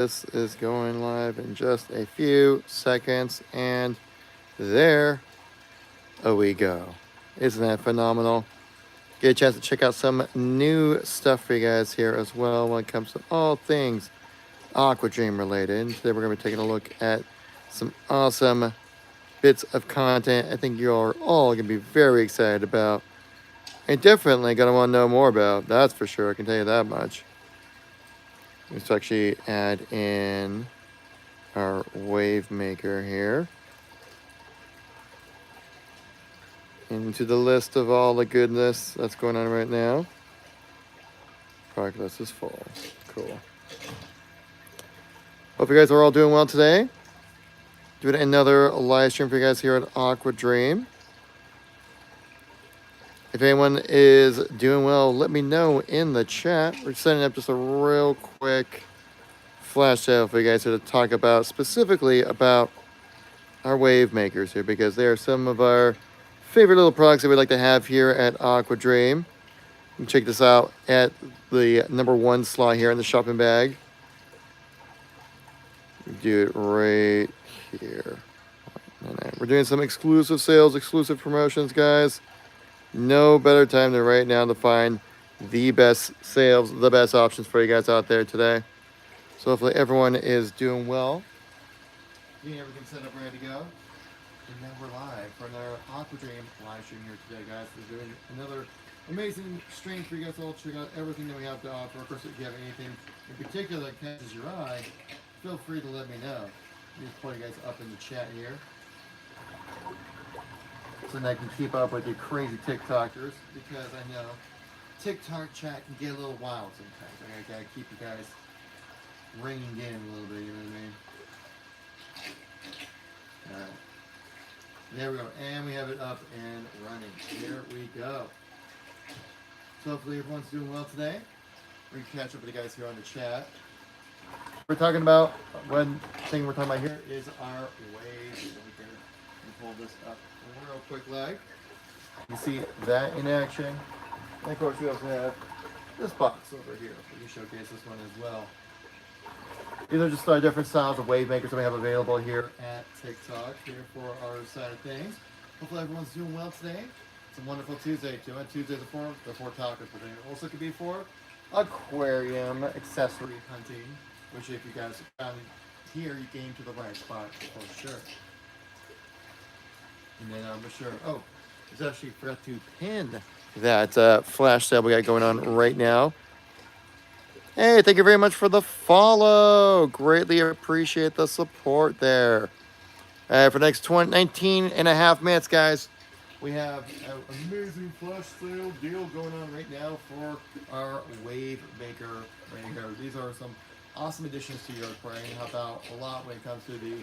This is going live in just a few seconds, and there we go. Isn't that phenomenal? Get a chance to check out some new stuff for you guys here as well when it comes to all things Aquadream related. And today we're going to be taking a look at some awesome bits of content I think you're all going to be very excited about and definitely going to want to know more about. That's for sure. I can tell you that much. Let's actually add in our wave maker here into the list of all the goodness that's going on right now. Product list is full. Cool. Hope you guys are all doing well today. Doing another live stream for you guys here at Aquadream. If anyone is doing well, let me know in the chat. We're setting up just a real quick flash sale for you guys here to talk about specifically about our wave makers here, because they are some of our favorite little products that we like to have here at Aquadream. You can check this out at the #1 slot here in the shopping bag. Do it right here. We're doing some exclusive sales, exclusive promotions, guys. No better time than right now to find the best sales, the best options for you guys out there today. So hopefully everyone is doing well. Getting everything set up, ready to go. And now we're live for another Aquadream live stream here today, guys. We're doing another amazing stream for you guys all. Check out everything that we have to offer. Of course, if you have anything in particular that catches your eye, feel free to let me know. Let me just pull you guys up in the chat here, so that I can keep up with you crazy TikTokers, because I know TikTok chat can get a little wild sometimes. I gotta keep you guys ringing in a little bit, you know what I mean? Alright. There we go. And we have it up and running. Here we go. So hopefully everyone's doing well today. We can catch up with you guys here on the chat. We're talking about, one thing we're talking about here is our wave maker. Let me pull this up real quick leg. You see that in action. And of course we also have this box over here. We can showcase this one as well. These are just different styles of wave makers that we have available here at TikTok here for our side of things. Hopefully everyone's doing well today. It's a wonderful Tuesday too. On Tuesdays before tacos, but it also could be for aquarium accessory hunting, which if you guys found it here, you came to the right spot for sure. And then I'm sure, oh, I actually forgot to pin that flash sale we got going on right now. Hey, thank you very much for the follow. Greatly appreciate the support there. For the next 19 and a half minutes, guys, we have an amazing flash sale deal going on right now for our wave maker right here. These are some awesome additions to your aquarium. Help out a lot when it comes to the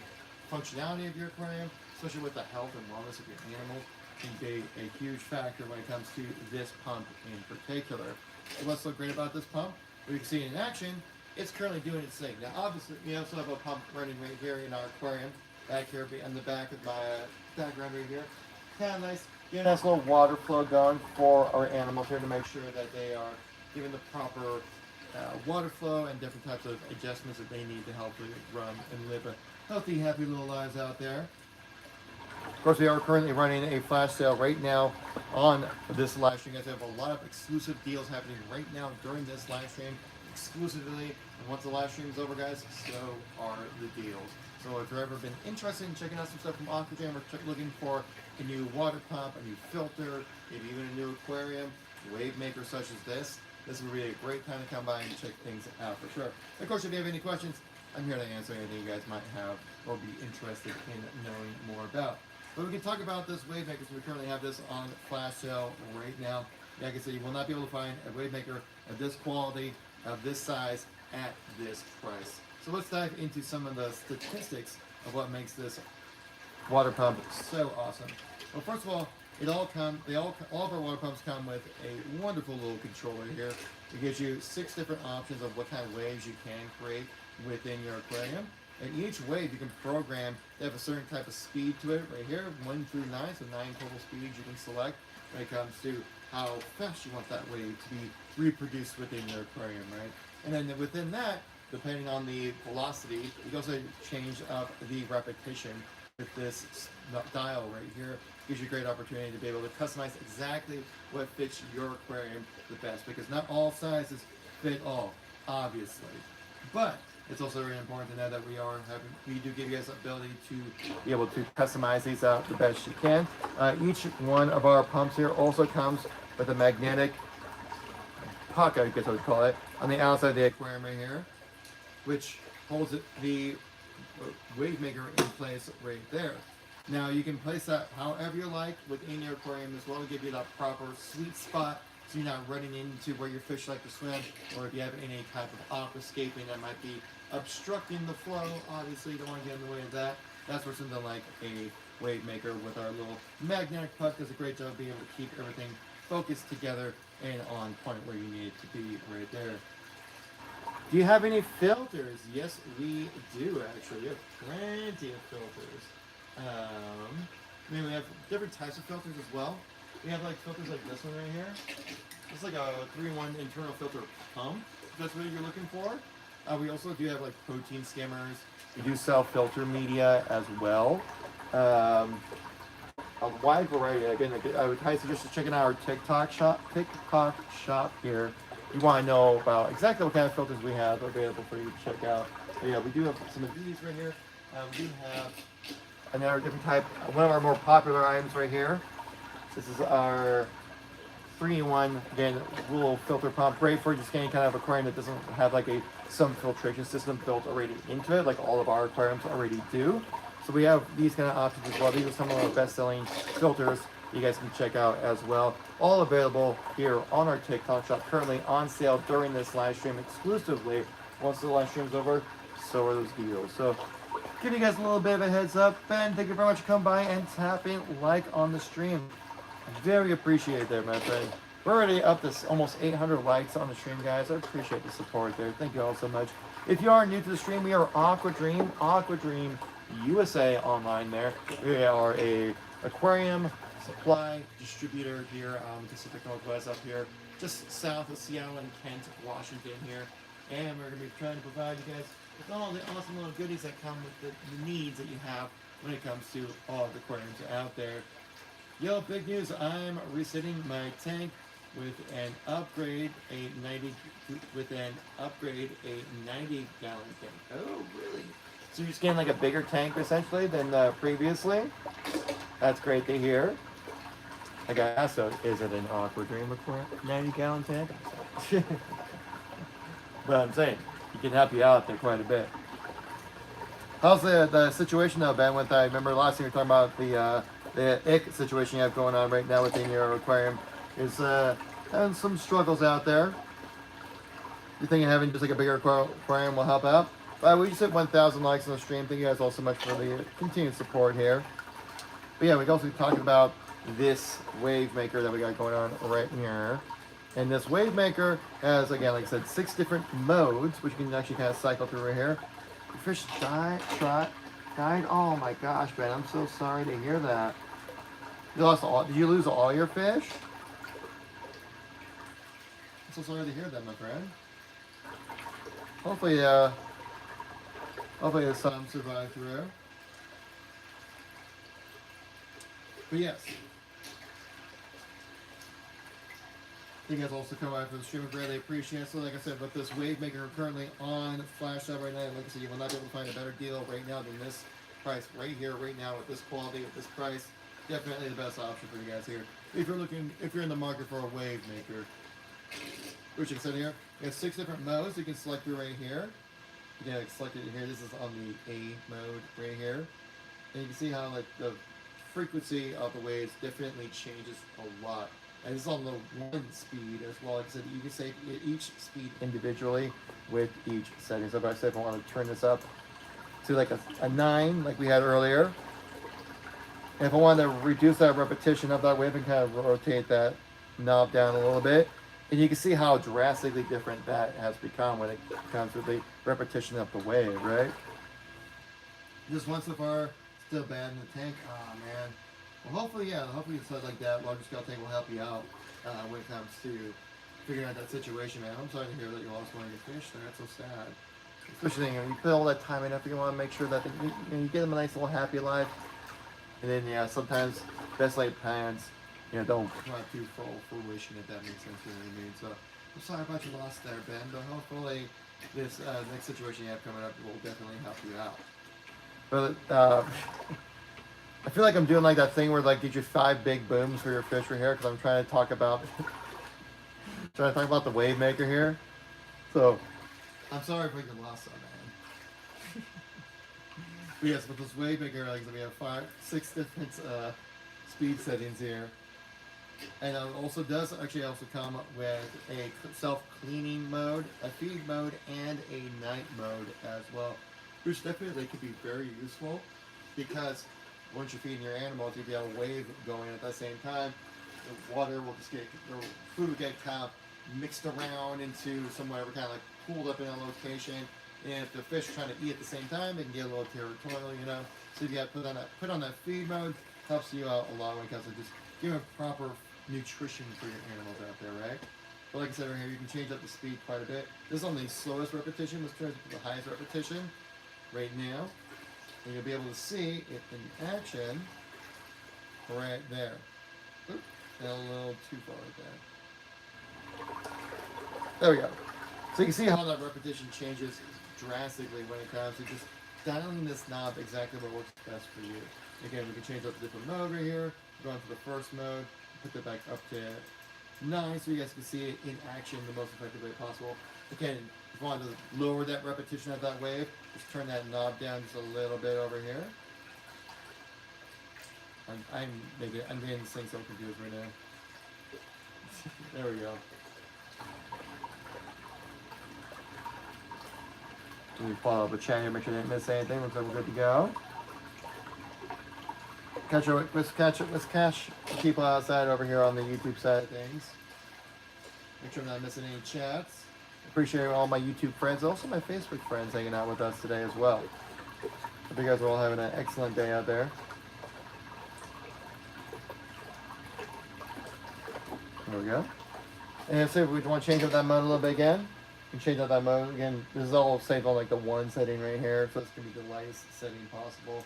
functionality of your aquarium, especially with the health and wellness of your animals. Can be a huge factor when it comes to this pump in particular. So what's so great about this pump? We can see it in action. It's currently doing its thing. Now, obviously, we also have a pump running right here in our aquarium, back here on the back of my background right here. Kind of nice, get a nice little water flow going for our animals here to make sure that they are given the proper water flow and different types of adjustments that they need to help them run and live a healthy, happy little lives out there. Of course, we are currently running a flash sale right now on this live stream. Guys, we have a lot of exclusive deals happening right now during this live stream, exclusively. And once the live stream is over, guys, so are the deals. So if you've ever been interested in checking out some stuff from Aquadream, or looking for a new water pump, a new filter, maybe even a new aquarium, wave maker such as this would be a great time to come by and check things out for sure. Of course, if you have any questions, I'm here to answer anything you guys might have or be interested in knowing more about. But we can talk about this wave maker. So we currently have this on flash sale right now. Like I said, you will not be able to find a wave maker of this quality, of this size, at this price. So let's dive into some of the statistics of what makes this water pump so awesome. Well, first of all, all of our water pumps come with a wonderful little controller here. It gives you 6 different options of what kind of waves you can create within your aquarium. And each wave you can program to have a certain type of speed to it right here, 1 through 9, so 9 total speeds you can select when it comes to how fast you want that wave to be reproduced within your aquarium, right? And then within that, depending on the velocity, you can also change up the repetition with this dial right here. Gives you a great opportunity to be able to customize exactly what fits your aquarium the best, because not all sizes fit all, obviously. But it's also very important to know that we do give you guys the ability to be able to customize these out the best you can. Each one of our pumps here also comes with a magnetic puck, I guess I would call it, on the outside of the aquarium right here, which holds the wave maker in place right there. Now you can place that however you like within your aquarium as well to give you that proper sweet spot, so you're not running into where your fish like to swim, or if you have any type of aquascaping that might be obstructing the flow. Obviously you don't want to get in the way of that. That's where something like a wave maker with our little magnetic puck does a great job of being able to keep everything focused together and on point where you need it to be right there. Do you have any filters? Yes, we do actually. We have plenty of filters. I mean, we have different types of filters as well. We have like filters like this one right here. It's like a 3-in-1 internal filter pump, if that's what you're looking for. We also do have like protein skimmers. We do sell filter media as well. A wide variety. Again, I would highly suggest checking out our TikTok shop here. You want to know about exactly what kind of filters we have available for you to check out. But yeah, we do have some of these right here. We do have another different type. One of our more popular items right here. This is our 3-in-1, again, little filter pump, great for just any kind of aquarium that doesn't have like some filtration system built already into it, like all of our aquariums already do. So we have these kind of options as well. These are some of our best-selling filters you guys can check out as well. All available here on our TikTok shop, currently on sale during this live stream exclusively. Once the live stream's over, so are those deals. So give you guys a little bit of a heads up. Ben, thank you very much for coming by and tapping like on the stream. Very appreciated there, my friend. We're already up to almost 800 likes on the stream, guys. I appreciate the support there. Thank you all so much. If you are new to the stream, we are Aquadream USA online there. We are a aquarium supply distributor here on the Pacific Northwest up here, just south of Seattle and Kent, Washington here. And we're going to be trying to provide you guys with all the awesome little goodies that come with the needs that you have when it comes to all the aquariums out there. Yo, big news, I'm resetting my tank with an upgrade, a 90-gallon tank. Oh, really? So you're just getting like a bigger tank essentially than previously? That's great to hear. I guess so. Is it an Aquadream 90-gallon tank? But I'm saying, he can help you out there quite a bit. How's the situation though, Ben? With I remember last time we were talking about the ick situation you have going on right now within your aquarium. Is having some struggles out there. You thinking having just like a bigger aquarium will help out? We just hit 1,000 likes on the stream. Thank you guys all so much for the continued support here. But yeah, we also talked about this wave maker that we got going on right here. And this wave maker has, again, like I said, 6 different modes, which you can actually kind of cycle through right here. Your fish died. Oh my gosh, Ben, I'm so sorry to hear that. Did you lose all your fish? I'm so sorry to hear that, my friend. Hopefully some survive through. But yes. You guys also come by for the stream. I greatly appreciate it. So like I said, with this wave maker currently on flash up right now, like I said, you will not be able to find a better deal right now than this price right here, right now, with this quality, with this price. Definitely the best option for you guys here. If you're in the market for a wave maker. Which you can set here. You have 6 different modes you can select through right here. You can select it here. This is on the A mode right here. And you can see how like the frequency of the waves definitely changes a lot. And this is on the 1 speed as well. Like I said, you can save each speed individually with each setting. So if I want to turn this up to like a 9 like we had earlier. And if I want to reduce that repetition of that wave and kind of rotate that knob down a little bit, and you can see how drastically different that has become when it comes to the repetition of the wave, right? Just one so far, still bad in the tank. Oh man. Well, hopefully something like that larger scale tank will help you out when it comes to figuring out that situation, man. I'm sorry to hear that you lost one of your fish there. That's so sad. Especially when you put all that time and effort, you want to make sure that you get them a nice little happy life. And then yeah, sometimes best laid plans, don't come out to full fruition, if that makes sense. You know what I mean? So I'm sorry about your loss there, Ben, but hopefully this next situation you have coming up will definitely help you out. But I feel like I'm doing like that thing where like get your 5 big booms for your fish right here, because I'm trying to talk about the wave maker here. So I'm sorry for your loss on that. But yes, with this wave maker, like we have 6 different speed settings here, and it also does actually also come with a self-cleaning mode, a feed mode, and a night mode as well, which definitely could be very useful because once you're feeding your animals, if you have a wave going at the same time, the water will just the food will get kind of mixed around into somewhere kind of like pooled up in a location. And if the fish are trying to eat at the same time, they can get a little territorial, So if you got put on that feed mode, helps you out a lot when it comes to just giving proper nutrition for your animals out there, right? But like I said right here, you can change up the speed quite a bit. This is on the slowest repetition. Let's turn it to the highest repetition right now. And you'll be able to see it in action right there. Oop, a little too far right there. There we go. So you can see how that repetition changes drastically when it comes to just dialing this knob exactly what works best for you. Again, we can change up the different mode right here. Go into the first mode, put that back up to 9 so you guys can see it in action the most effective way possible. Again, if you want to lower that repetition of that wave, just turn that knob down just a little bit over here. I'm getting this thing so confused right now. There we go. Let me follow up the chat here, make sure I didn't miss anything. Looks like we're good to go. Let's catch people outside over here on the YouTube side of things. Make sure I'm not missing any chats. Appreciate all my YouTube friends, also my Facebook friends hanging out with us today as well. Hope you guys are all having an excellent day out there. There we go. And see if we want to change up that mode a little bit again. You can change out that mode again. This is all saved on like the 1 setting right here, so it's gonna be the lightest setting possible.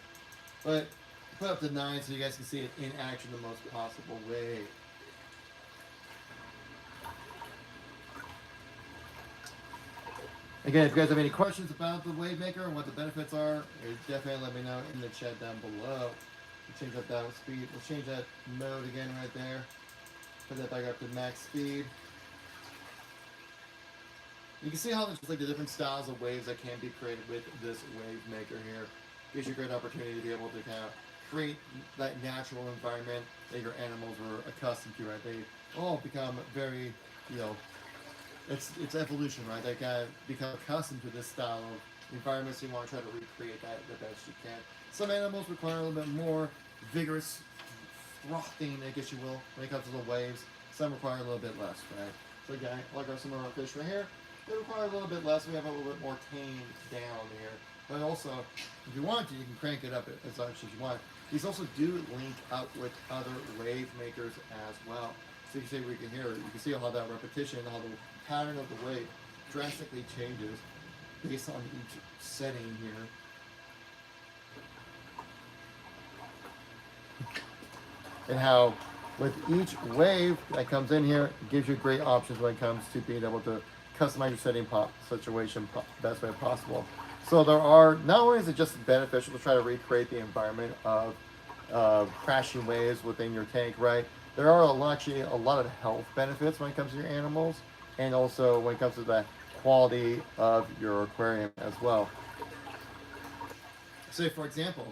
But put up to 9 so you guys can see it in action the most possible way. Again, if you guys have any questions about the wave maker and what the benefits are, definitely let me know in the chat down below. We'll change up that speed. We'll change that mode again right there. Put that back up to max speed. You can see how there's like the different styles of waves that can be created with this wave maker here. Gives you a great opportunity to be able to kind of create that natural environment that your animals are accustomed to, right? They all become very, it's evolution, right? They kind of become accustomed to this style of environment, so you want to try to recreate that the best you can. Some animals require a little bit more vigorous frothing, I guess you will, when it comes to the waves. Some require a little bit less, right? So again, like some of our fish right here, they require a little bit less. We have a little bit more tamed down here. But also, if you want to, you can crank it up as much as you want. These also do link up with other wave makers as well. So you can see we can hear, you can see how that repetition, how the pattern of the wave drastically changes based on each setting here. And how with each wave that comes in here, it gives you great options when it comes to being able to customize your setting situation best way possible. So there are, not only is it just beneficial to try to recreate the environment of crashing waves within your tank, right? There are actually a lot of health benefits when it comes to your animals, and also when it comes to the quality of your aquarium as well. Say, for example,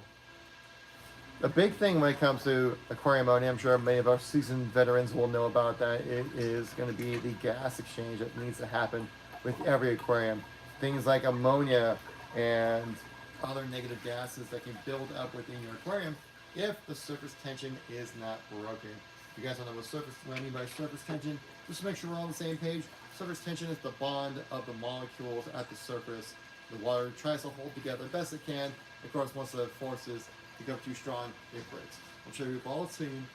a big thing when it comes to aquarium ammonia, I'm sure many of our seasoned veterans will know about that. It is going to be the gas exchange that needs to happen with every aquarium. Things like ammonia and other negative gases that can build up within your aquarium if the surface tension is not broken. If you guys don't know what I mean by surface tension, just to make sure we're on the same page. Surface tension is the bond of the molecules at the surface. The water tries to hold together the best it can. Of course, once the forces become too strong, it breaks. I'm sure you've all seen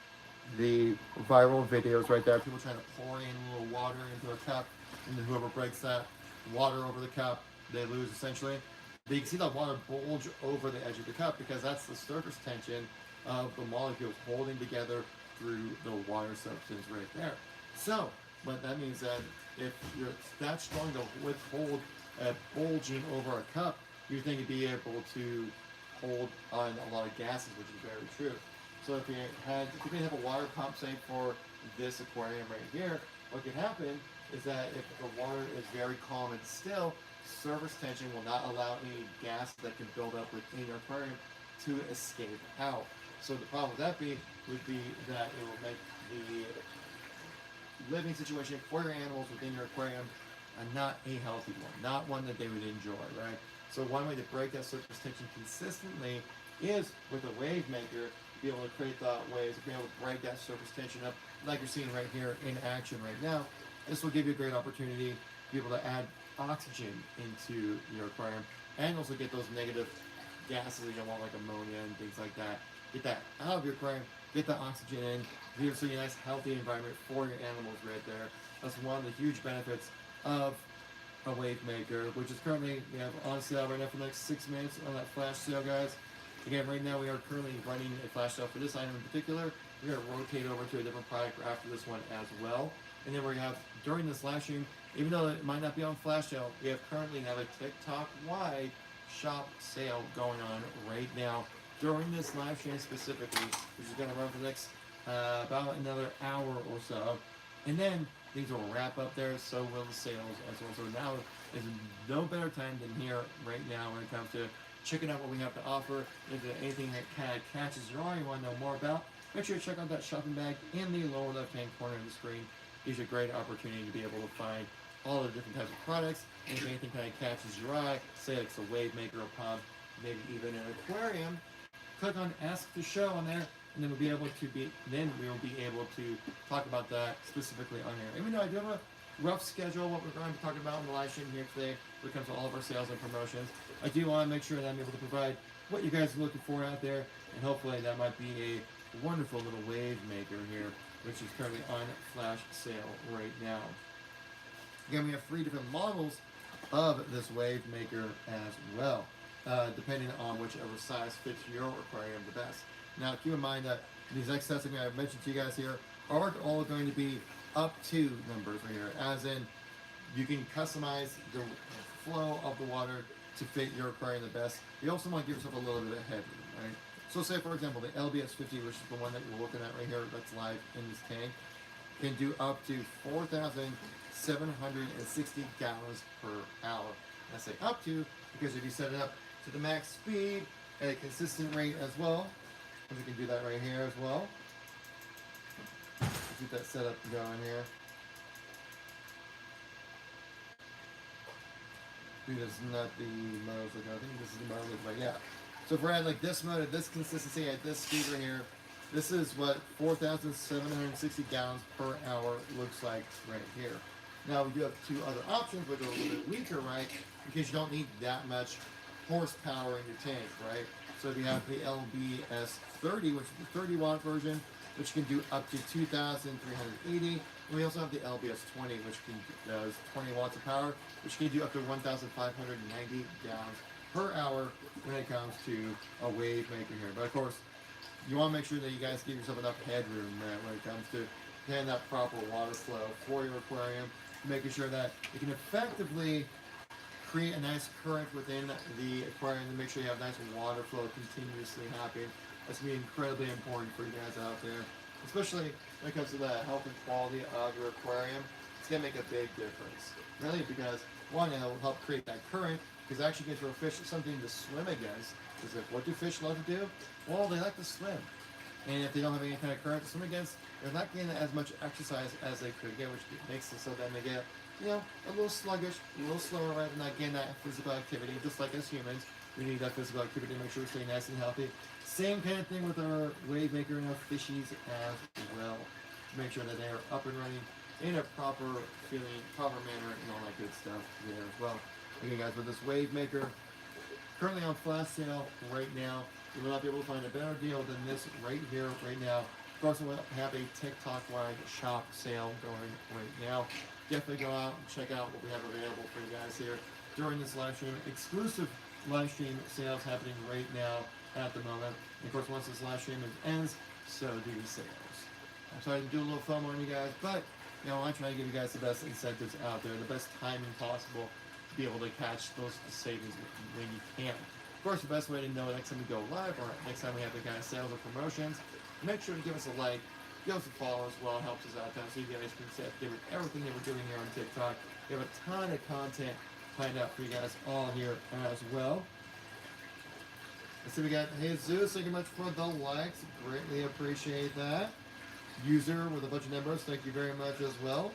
the viral videos right there. People trying to pour in a little water into a cup, and then whoever breaks that water over the cup, they lose essentially. But you can see the water bulge over the edge of the cup because that's the surface tension of the molecules holding together through the water substance right there. So what that means that if you're that strong to withhold a bulging over a cup, you're going to be able to hold on a lot of gases, which is very true. So if you can have a water pump, say for this aquarium right here, what can happen is that if the water is very calm and still, surface tension will not allow any gas that can build up within your aquarium to escape out. So the problem with that would be that it will make the living situation for your animals within your aquarium not a healthy one, not one that they would enjoy, right? So one way to break that surface tension consistently is with a wave maker, to be able to create the waves, to be able to break that surface tension up, like you're seeing right here in action right now. This will give you a great opportunity to be able to add oxygen into your aquarium and also get those negative gases that you don't want, like ammonia and things like that. Get that out of your aquarium, get that oxygen in, so you a nice healthy environment for your animals right there. That's one of the huge benefits of a wave maker, which is currently we have on sale right now for the next 6 minutes on that flash sale, guys. Again, right now we are currently running a flash sale for this item in particular. We're going to rotate over to a different product after this one as well. And then we have, during this live stream, even though it might not be on flash sale, we currently have a TikTok-wide shop sale going on right now during this live stream specifically, which is going to run for the next about another hour or so. And then things will wrap up there, so will the sales as well. So now is no better time than here right now when it comes to checking out what we have to offer. If there's anything that kind of catches your eye you want to know more about, make sure you check out that shopping bag in the lower left-hand corner of the screen. Gives you a great opportunity to be able to find all the different types of products. And if anything kind of catches your eye, say like it's a wave maker, a pump, maybe even an aquarium, click on Ask the Show on there, and then we will be able to talk about that specifically on here. Even though I do have a rough schedule, what we're going to be talking about in the live stream here today when it comes to all of our sales and promotions, I do want to make sure that I'm able to provide what you guys are looking for out there, and hopefully that might be a wonderful little wave maker here, which is currently on flash sale right now. Again, we have 3 different models of this wave maker as well, depending on whichever size fits your aquarium the best. Now, keep in mind that these X testing I've mentioned to you guys here are all going to be up to numbers right here, as in you can customize the flow of the water to fit your aquarium the best. You also want to give yourself a little bit of headroom, right? So say, for example, the LBS 50, which is the one that we're looking at right here that's live in this tank, can do up to 4,760 gallons per hour. I say up to because if you set it up to the max speed at a consistent rate as well, and we can do that right here as well. Let's get that set up going here. Dude, this is not the mode I was looking at. I think this is the mode I was looking at. Yeah. So if we're at like this mode, at this consistency, at this speed right here, this is what 4,760 gallons per hour looks like right here. Now we do have 2 other options, which are a little bit weaker, right? Because you don't need that much horsepower in your tank, right? So if you have the LBS 30, which is the 30 watt version, which can do up to 2,380. And we also have the LBS 20, which does 20 watts of power, which can do up to 1,590 gallons per hour when it comes to a wave maker here. But of course, you want to make sure that you guys give yourself enough headroom when it comes to getting that proper water flow for your aquarium, making sure that you can effectively create a nice current within the aquarium to make sure you have nice water flow continuously happening. That's going to be incredibly important for you guys out there, especially when it comes to the health and quality of your aquarium. It's going to make a big difference. Really, because one, it'll help create that current, because it actually gives your fish something to swim against. Because what do fish love to do? Well, they like to swim. And if they don't have any kind of current to swim against, they're not getting as much exercise as they could get, which makes it so that they get, a little sluggish, a little slower, rather than not getting that physical activity. Just like as humans, we need that physical activity to make sure we stay nice and healthy. Same kind of thing with our wave maker and our fishies as well. Make sure that they are up and running in a proper manner, and all that good stuff there as well. Okay, guys, with this wave maker, currently on flash sale right now. You will not be able to find a better deal than this right here, right now. Of course, we'll have a TikTok-wide shop sale going right now. Definitely go out and check out what we have available for you guys here. during this live stream. Exclusive live stream sales happening right now at the moment. And of course, once this live stream ends, so do the sales. I'm sorry to do a little FOMO on you guys, but you know, I'm trying to give you guys the best incentives out there, the best timing possible to be able to catch those savings when you can. Of course, the best way to know next time we go live or next time we have the kind of sales or promotions, make sure to give us a like, give us a follow as well. It helps us out there so you guys can see everything that we're doing here on TikTok. We have a ton of content planned out for you guys all here as well. Let's see, we got Jesus. Thank you much for the likes. Greatly appreciate that. User with a bunch of numbers. Thank you very much as well.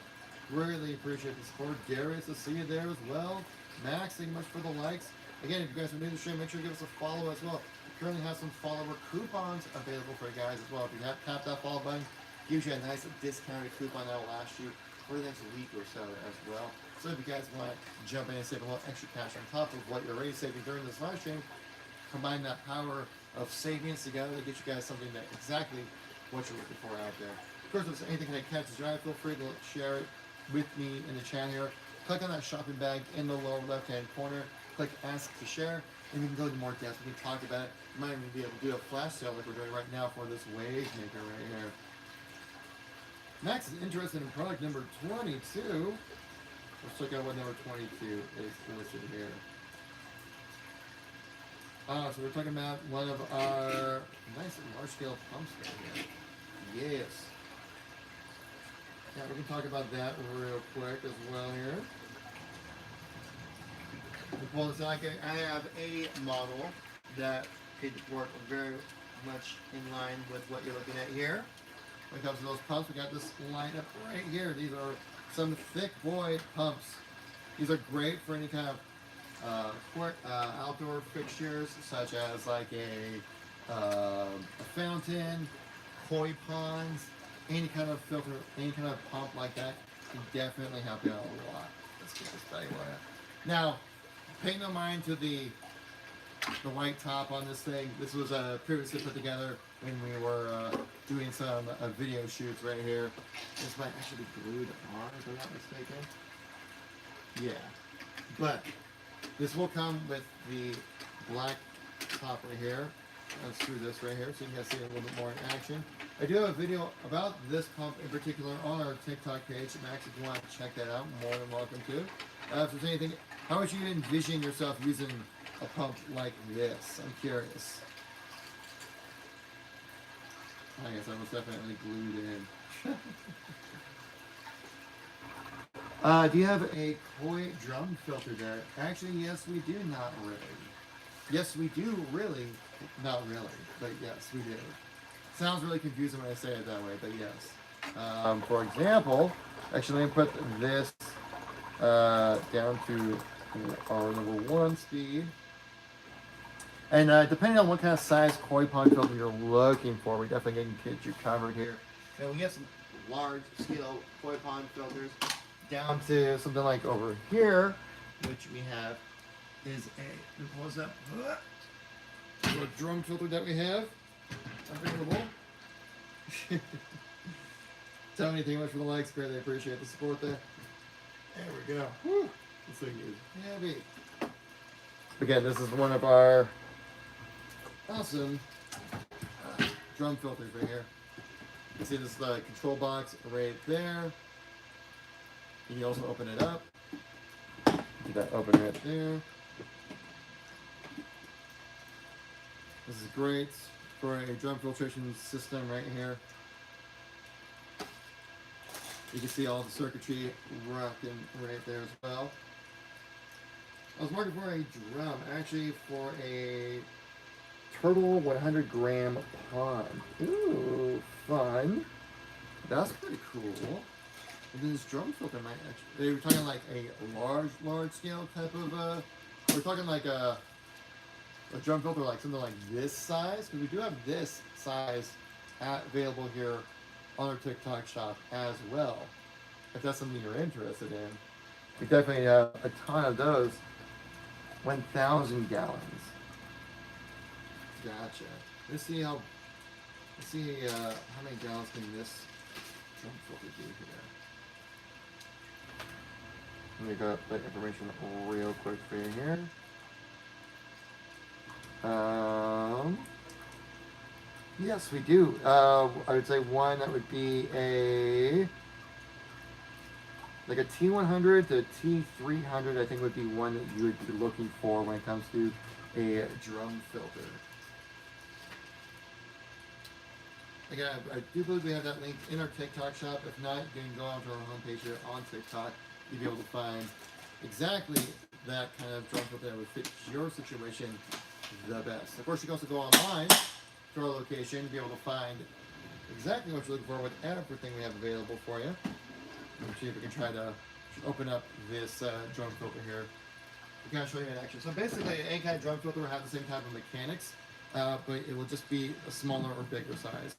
Greatly appreciate the support. Darius, I see you there as well. Max, thank you much for the likes. Again, if you guys are new to the stream, make sure to give us a follow as well. We currently have some follower coupons available for you guys as well. If you have tapped that follow button, gives you a nice discounted coupon that will last you for the next week or so as well. So if you guys want to jump in and save a little extra cash on top of what you're already saving during this live stream, combine that power of savings together to get you guys something that exactly what you're looking for out there. Of course, if there's anything that catches your eye, feel free to share it with me in the chat here. Click on that shopping bag in the lower left-hand corner. Click Ask to Share, and we can go into more depth. We can talk about it. You might even be able to do a flash sale like we're doing right now for this wave maker right here. Max is interested in product number 22. Let's check out what number 22 is listed here. So we're talking about one of our nice large-scale pumps right here. Yes. Yeah, we can talk about that real quick as well here. Pull this out. I have a model that could work very much in line with what you're looking at here. When it comes to those pumps, we got this lineup right here. These are some thick boy pumps. These are great for any kind of outdoor fixtures, such as like a fountain, koi ponds, any kind of filter, any kind of pump like that can definitely help you out a lot. Let's get this bad boy out. Now, pay no mind to the white top on this thing. This was previously put together when we were doing some video shoots right here. This might actually be glued on, if I'm not mistaken. Yeah, but this will come with the black top right here. Let's screw this right here so you guys see it a little bit more in action. I do have a video about this pump in particular on our TikTok page. Max, if you want to check that out, more than welcome to. If there's anything, how would you envision yourself using a pump like this? I'm curious. I guess I was definitely glued in. Do you have a koi drum filter there? Actually, yes, we do. Not really. Yes, we do. Really, not really, but yes, we do. Sounds really confusing when I say it that way, but yes. For example, actually, let me put this down to our number 1 speed. And depending on what kind of size koi pond filter you're looking for, we definitely can get you covered here. And we have some large scale koi pond filters down to something like over here, which we have is a, what's that? A drum filter that we have available. Tell me, thank you much for the likes, greatly appreciate the support there. There we go. Woo. This thing is heavy. Again, this is one of our awesome drum filters right here. You can see this is the control box right there. You can also open it up. Do that open right there. This is great for a drum filtration system right here. You can see all the circuitry rocking right there as well. I was working for a drum, actually for a turtle 100 gram pond. Ooh, fun. That's pretty cool. And then this drum filter might actually, they were talking like a large scale type of, we're talking like a drum filter like something like this size, because we do have this size available here on our TikTok shop as well, if that's something you're interested in. We definitely have a ton of those. 1,000 gallons. Gotcha. Let's see how many gallons can this drum filter do here. Let me go that information real quick for you here. Yes, we do. I would say one that would be like a T100 to T300. I think would be one that you would be looking for when it comes to a drum filter. Again, I do believe we have that link in our TikTok shop. If not, you can go onto our homepage here on TikTok. You'll be able to find exactly that kind of drum filter that would fit your situation the best. Of course, you can also go online to our location to be able to find exactly what you're looking for with everything we have available for you. Let's see if we can try to open up this drum filter here. We can show you in action. So basically, any kind of drum filter will have the same type of mechanics, but it will just be a smaller or bigger size.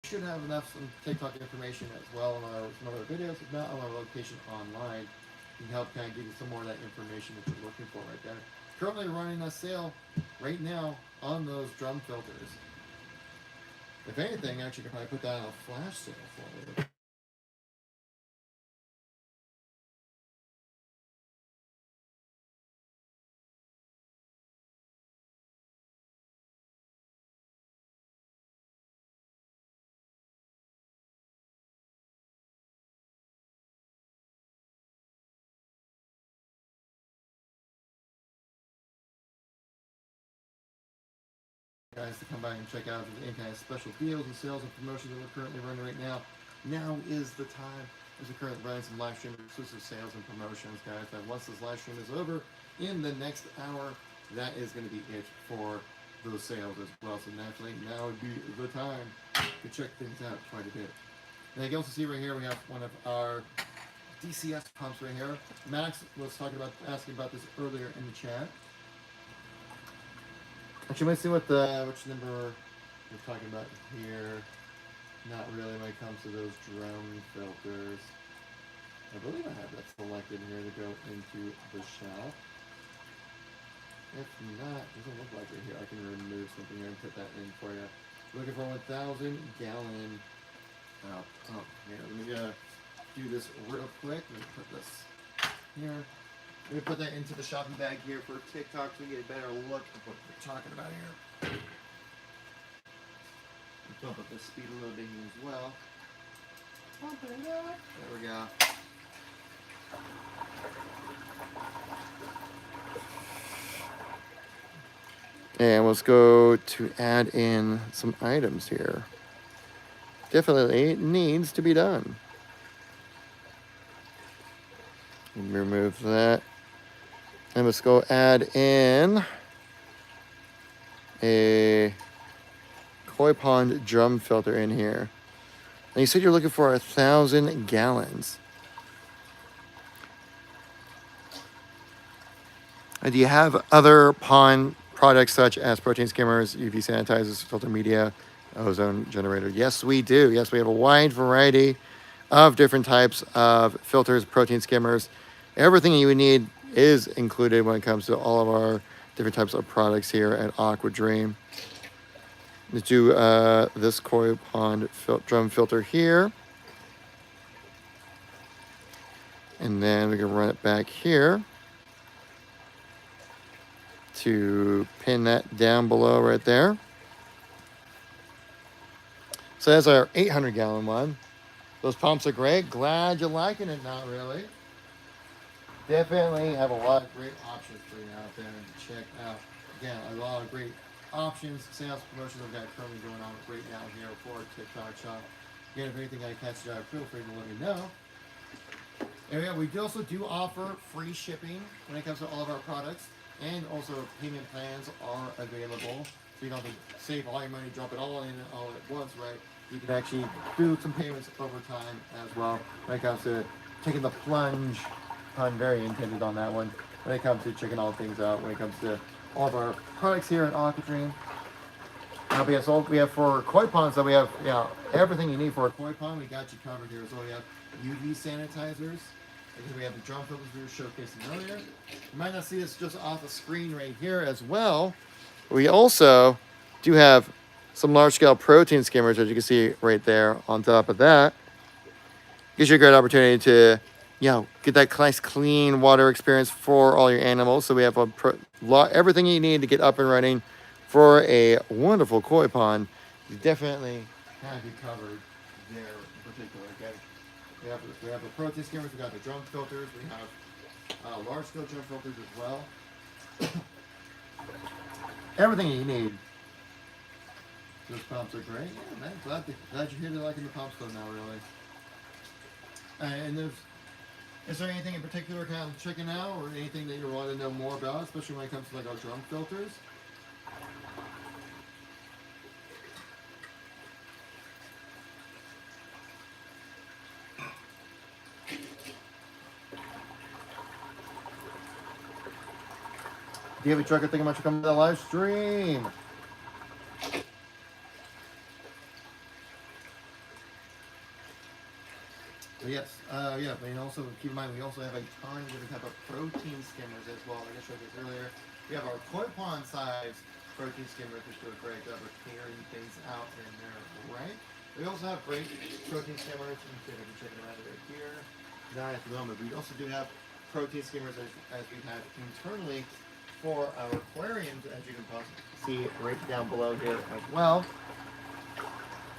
We should have enough some TikTok information as well on some other videos, if not on our location online. We can help kind of give you some more of that information that you're looking for right there. Currently running a sale right now on those drum filters. If anything, actually, I could probably put that on a flash sale for you. Guys to come by and check out any kind of special deals and sales and promotions that we're currently running right now. Now is the time, as we're currently running some live stream exclusive sales and promotions, guys. That once this live stream is over in the next hour, that is going to be it for those sales as well. So naturally, now would be the time to check things out quite a bit. And you can also see right here we have one of our DCS pumps right here. Max was asking about this earlier in the chat. Actually, let's see which number we're talking about here. Not really when it comes to those drum filters. I believe I have that selected here to go into the shop. If not, it doesn't look like it here. I can remove something here and put that in for you. Looking for 1,000 gallon. Here, let me do this real quick. Let me put this here. Let me put that into the shopping bag here for TikTok so we get a better look at what we're talking about here. Bump up the speed a little bit here as well. Bump it up. There we go. And let's go to add in some items here. Definitely needs to be done. Remove that. And let's go add in a koi pond drum filter in here. And you said you're looking for 1,000 gallons. And do you have other pond products such as protein skimmers, UV sanitizers, filter media, ozone generator? Yes, we do. Yes, we have a wide variety of different types of filters, protein skimmers. Everything you would need is included when it comes to all of our different types of products here at Aquadream. Let's do this koi pond drum filter here. And then we can run it back here to pin that down below right there. So that's our 800 gallon one. Those pumps are great. Glad you're liking it. Not really. Definitely have a lot of great options for you out there to check out. Again, a lot of great options, sales, promotions we've got currently going on right now here for TikTok shop. Again, if anything I catch you out, feel free to let me know. And yeah, we also do offer free shipping when it comes to all of our products, and also payment plans are available. So you don't have to save all your money, drop it all in all at once, right? You can actually do some payments over time as well when it comes to taking the plunge. I'm very intended on that one when it comes to checking all things out, when it comes to all of our products here at Aquadream. We have for koi ponds, so we have everything you need for a koi pond. We got you covered here. So we have UV sanitizers. Because we have the drum filters we were showcasing earlier. You might not see this just off the screen right here as well. We also do have some large-scale protein skimmers, as you can see right there on top of that. Gives you a great opportunity to get that nice clean water experience for all your animals. So we have everything you need to get up and running for a wonderful koi pond. You definitely have you covered there in particular. Okay, we have the protein skimmers, we got the drum filters, we have large scale drum filters as well. Everything you need. Those pumps are great. Yeah, man, glad you're here to liking the pumps though now, really. And is there anything in particular kind of checking out, or anything that you want to know more about, especially when it comes to like our drum filters? David Trucker, thank you much for coming to the live stream. Yes, yeah, but also keep in mind we also have a ton of different type of protein skimmers as well. Like I showed you earlier, we have our koi pond size protein skimmers, which do a great job of clearing things out in there, right? We also have great protein skimmers. Let me see if I can check them out right here. Not at the moment, but we also do have protein skimmers as we have internally for our aquariums, as you can possibly see right down below here as well.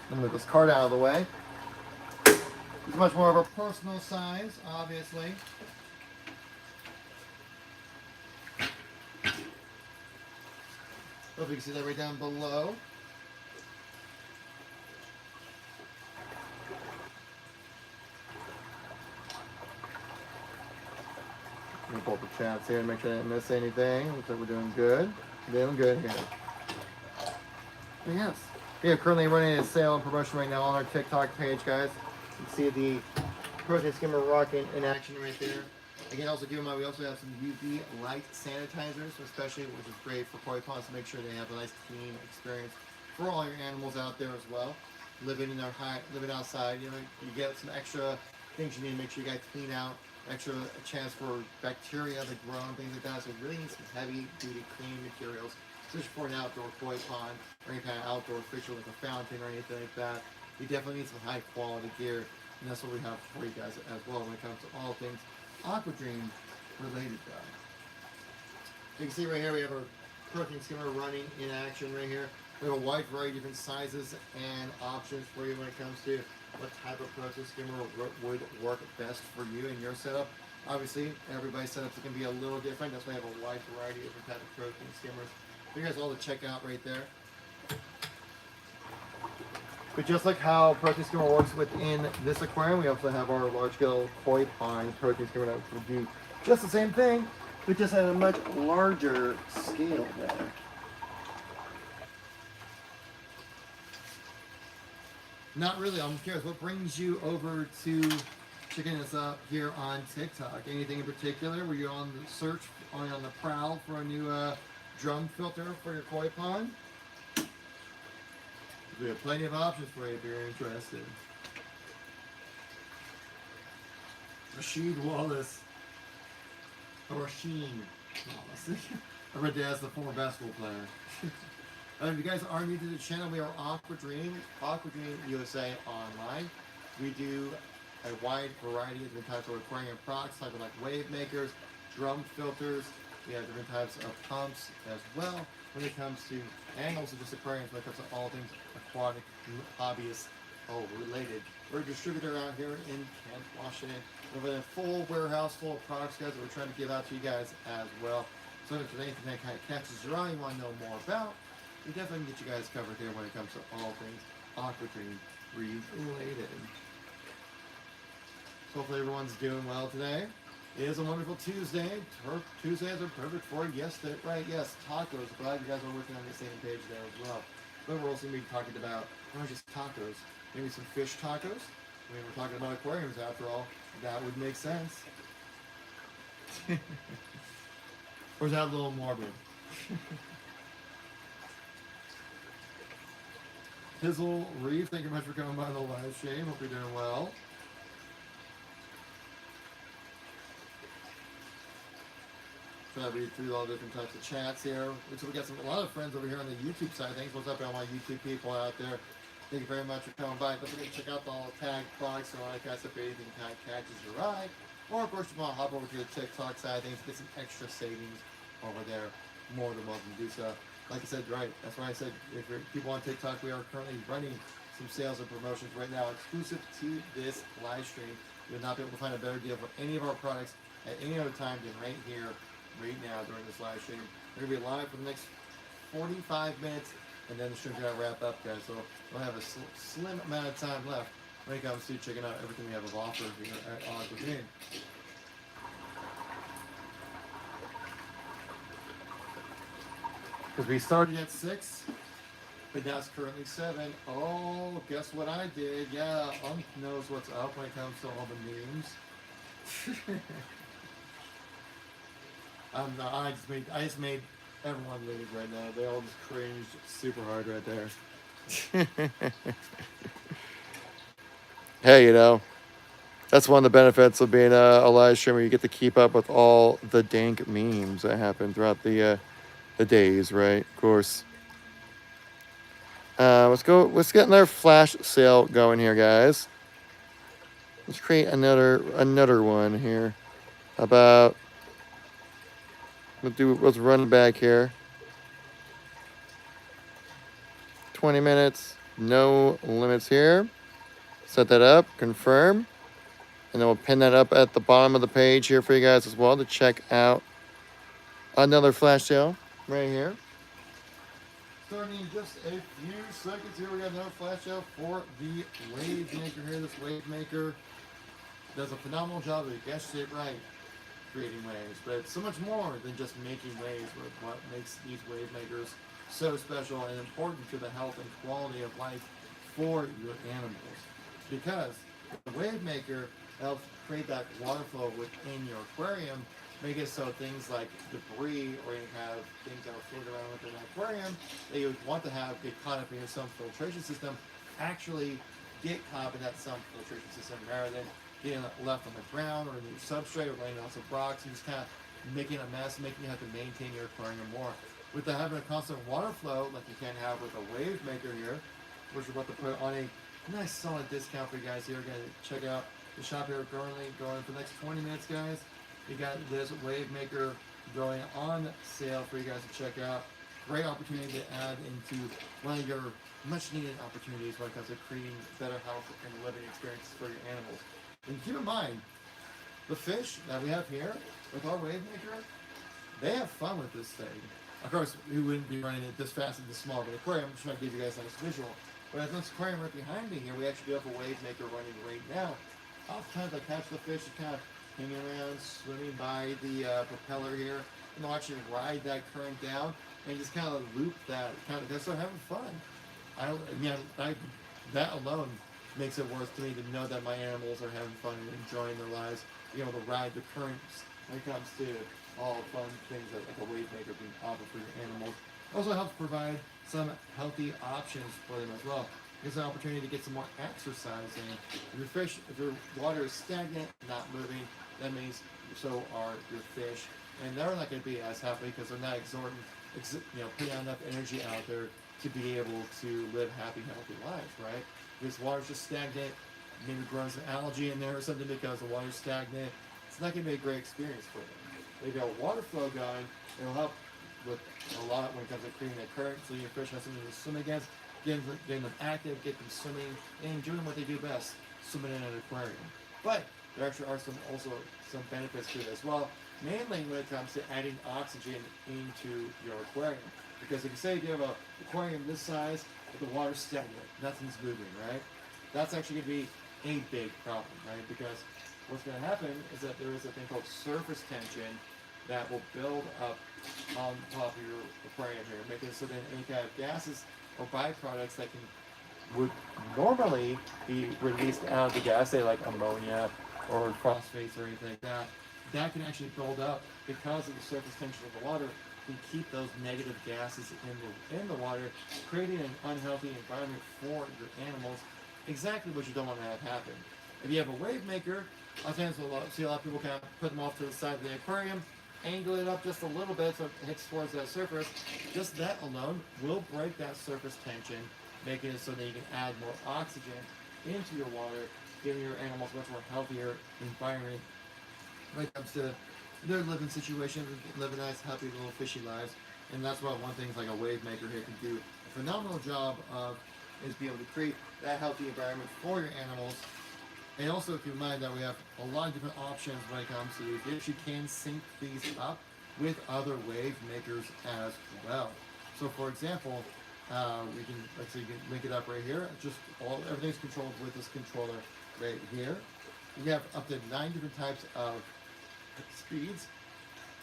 Let me move this card out of the way. It's much more of a personal size, obviously. Hope you can see that right down below. Let me pull up the chats here and make sure I didn't miss anything. Looks like we're doing good. Doing good here. But yes. We are currently running a sale and promotion right now on our TikTok page, guys. You can see the protein skimmer rocking in action right there. Again, also keep in mind we also have some UV light sanitizers, especially, which is great for koi ponds to make sure they have a nice clean experience for all your animals out there as well. Living outside, you get some extra things you need to make sure you guys clean out, extra chance for bacteria to grow and things like that. So you really need some heavy duty clean materials, especially for an outdoor koi pond or any kind of outdoor fixture like a fountain or anything like that. You definitely need some high quality gear, and that's what we have for you guys as well when it comes to all things Aquadream related though. You can see right here we have our protein skimmer running in action right here. We have a wide variety of different sizes and options for you when it comes to what type of protein skimmer would work best for you and your setup. Obviously, everybody's setups can be a little different. That's why I have a wide variety of different types of protein skimmers for you guys all to check out right there. But just like how protein skimmer works within this aquarium, we also have our large scale koi pond protein skimmer that will do just the same thing, but just at a much larger scale there. Not really, I'm curious, what brings you over to checking us out here on TikTok? Anything in particular? Were you on the search, on the prowl for a new drum filter for your koi pond? We have plenty of options for you if you're interested. Rashid Wallace. Or Rasheen Wallace. I read that as the former basketball player. If you guys are new to the channel, we are Aquadream USA Online. We do a wide variety of different types of aquarium products, like wave makers, drum filters. We have different types of pumps as well when it comes to, and also just aquariums when it comes to all things aquatic, hobbyist, related. We're a distributor out here in Kent, Washington. We have a full warehouse full of products, guys, that we're trying to give out to you guys as well. So if there's anything that kind of catches your eye you want to know more about, we definitely can get you guys covered here when it comes to all things Aquadream related. So hopefully everyone's doing well today. It is a wonderful Tuesday. Tuesdays are perfect for you. Yes, right. Yes, tacos. Glad you guys are working on the same page there as well. But we're also going to be talking about not just tacos, maybe some fish tacos. I mean, we're talking about aquariums after all. That would make sense. Or is that a little morbid? Hizzle Reeve, thank you very much for coming by the live stream. Hope you're doing well. Try to read through all the different types of chats here. So we got a lot of friends over here on the YouTube side. Thanks. What's up, all my YouTube people out there? Thank you very much for coming by. Don't forget to check out all the tag products and all that kind of stuff. If anything kind of catches your eye, Or of course you want to hop over to the TikTok side of things, get some extra savings over there. More than welcome to do so. Like I said, right, that's why I said if you're people on TikTok, we are currently running some sales and promotions right now exclusive to this live stream. You'll not be able to find a better deal for any of our products at any other time than right here, right now during this live stream. We're going to be live for the next 45 minutes, and then the stream's going to wrap up, guys. So we'll have a slim amount of time left when it comes to checking out everything we have of offer here at Aquadream. Because we started at 6, but now it's currently 7. Oh, guess what I did? Yeah, knows what's up when it comes to all the memes. I just made everyone leave right now. They all just cringed super hard right there. Hey, you know, that's one of the benefits of being a live streamer. You get to keep up with all the dank memes that happen throughout the days, right? Of course. Let's get another flash sale going here, guys. Let's create another one here. About let's run back here. 20 minutes, no limits here. Set that up, confirm, and then we'll pin that up at the bottom of the page here for you guys as well to check out another flash sale right here. Starting in just a few seconds here, we got another flash sale for the wave maker here. This wave maker does a phenomenal job of, you guessed it right, creating waves. But it's so much more than just making waves, but what makes these wave makers so special and important to the health and quality of life for your animals. Because the wave maker helps create that water flow within your aquarium, make it so things like debris, or you have things that are floating around within an aquarium that you would want to have get caught up in your sump filtration system, actually get caught up in that sump filtration system rather than getting left on the ground or in your substrate or laying on some rocks and just kind of making a mess, making you have to maintain your aquarium more. With having a constant water flow like you can have with a wave maker here, which we're about to put on a nice solid discount for you guys here. We're going to check out the shop here currently going for the next 20 minutes, guys. You got this wave maker going on sale for you guys to check out. Great opportunity to add into one of your much needed opportunities when it comes to creating better health and living experiences for your animals. And keep in mind, the fish that we have here with our wave maker, they have fun with this thing. Of course, we wouldn't be running it this fast in this small of an aquarium. I'm just trying to give you guys a nice visual. But at this aquarium right behind me here, we actually do have a wave maker running right now. Oftentimes I catch the fish kind of hanging around, swimming by the propeller here, and watching ride that current down and just kind of loop that. They're still having fun. That alone makes it worth to me to know that my animals are having fun and enjoying their lives, being able to ride the currents when it comes to all fun things that like a wave maker being offered for your animals. Also helps provide some healthy options for them as well. Gives an opportunity to get some more exercise in. If your water is stagnant, not moving, that means so are your fish, and they're not going to be as happy because they're not putting enough energy out there to be able to live happy, healthy lives, right? Because water's just stagnant, maybe growing some algae in there or something because the water's stagnant. It's not going to be a great experience for them. They've got water flow going. It'll help with a lot when it comes to creating that current, so your fish have something to swim against, getting them active, get them swimming, and doing what they do best, swimming in an aquarium. But there actually are some benefits to it as well, mainly when it comes to adding oxygen into your aquarium. Because if you say you have an aquarium this size, but the water's stagnant, nothing's moving, right? That's actually going to be a big problem, right? Because what's going to happen is that there is a thing called surface tension that will build up on top of your aquarium here, making it so that any kind of gases or byproducts that would normally be released out of the gas, say like ammonia or phosphates or anything like that, that can actually build up because of the surface tension of the water and keep those negative gases in the water, creating an unhealthy environment for your animals. Exactly what you don't want to have happen. If you have a wave maker, I see a lot of people kind of put them off to the side of the aquarium, angle it up just a little bit so it hits towards that surface. Just that alone will break that surface tension, making it so that you can add more oxygen into your water, giving your animals a much more healthier environment when it comes to their living situation, living nice, happy little fishy lives. And that's what one thing like a wave maker here can do a phenomenal job of, is be able to create that healthy environment for your animals. And also keep in mind that we have a lot of different options when it comes to, you actually can sync these up with other wave makers as well. So for example, we can, let's say you can link it up right here. Just everything's controlled with this controller right here. We have up to 9 different types of speeds,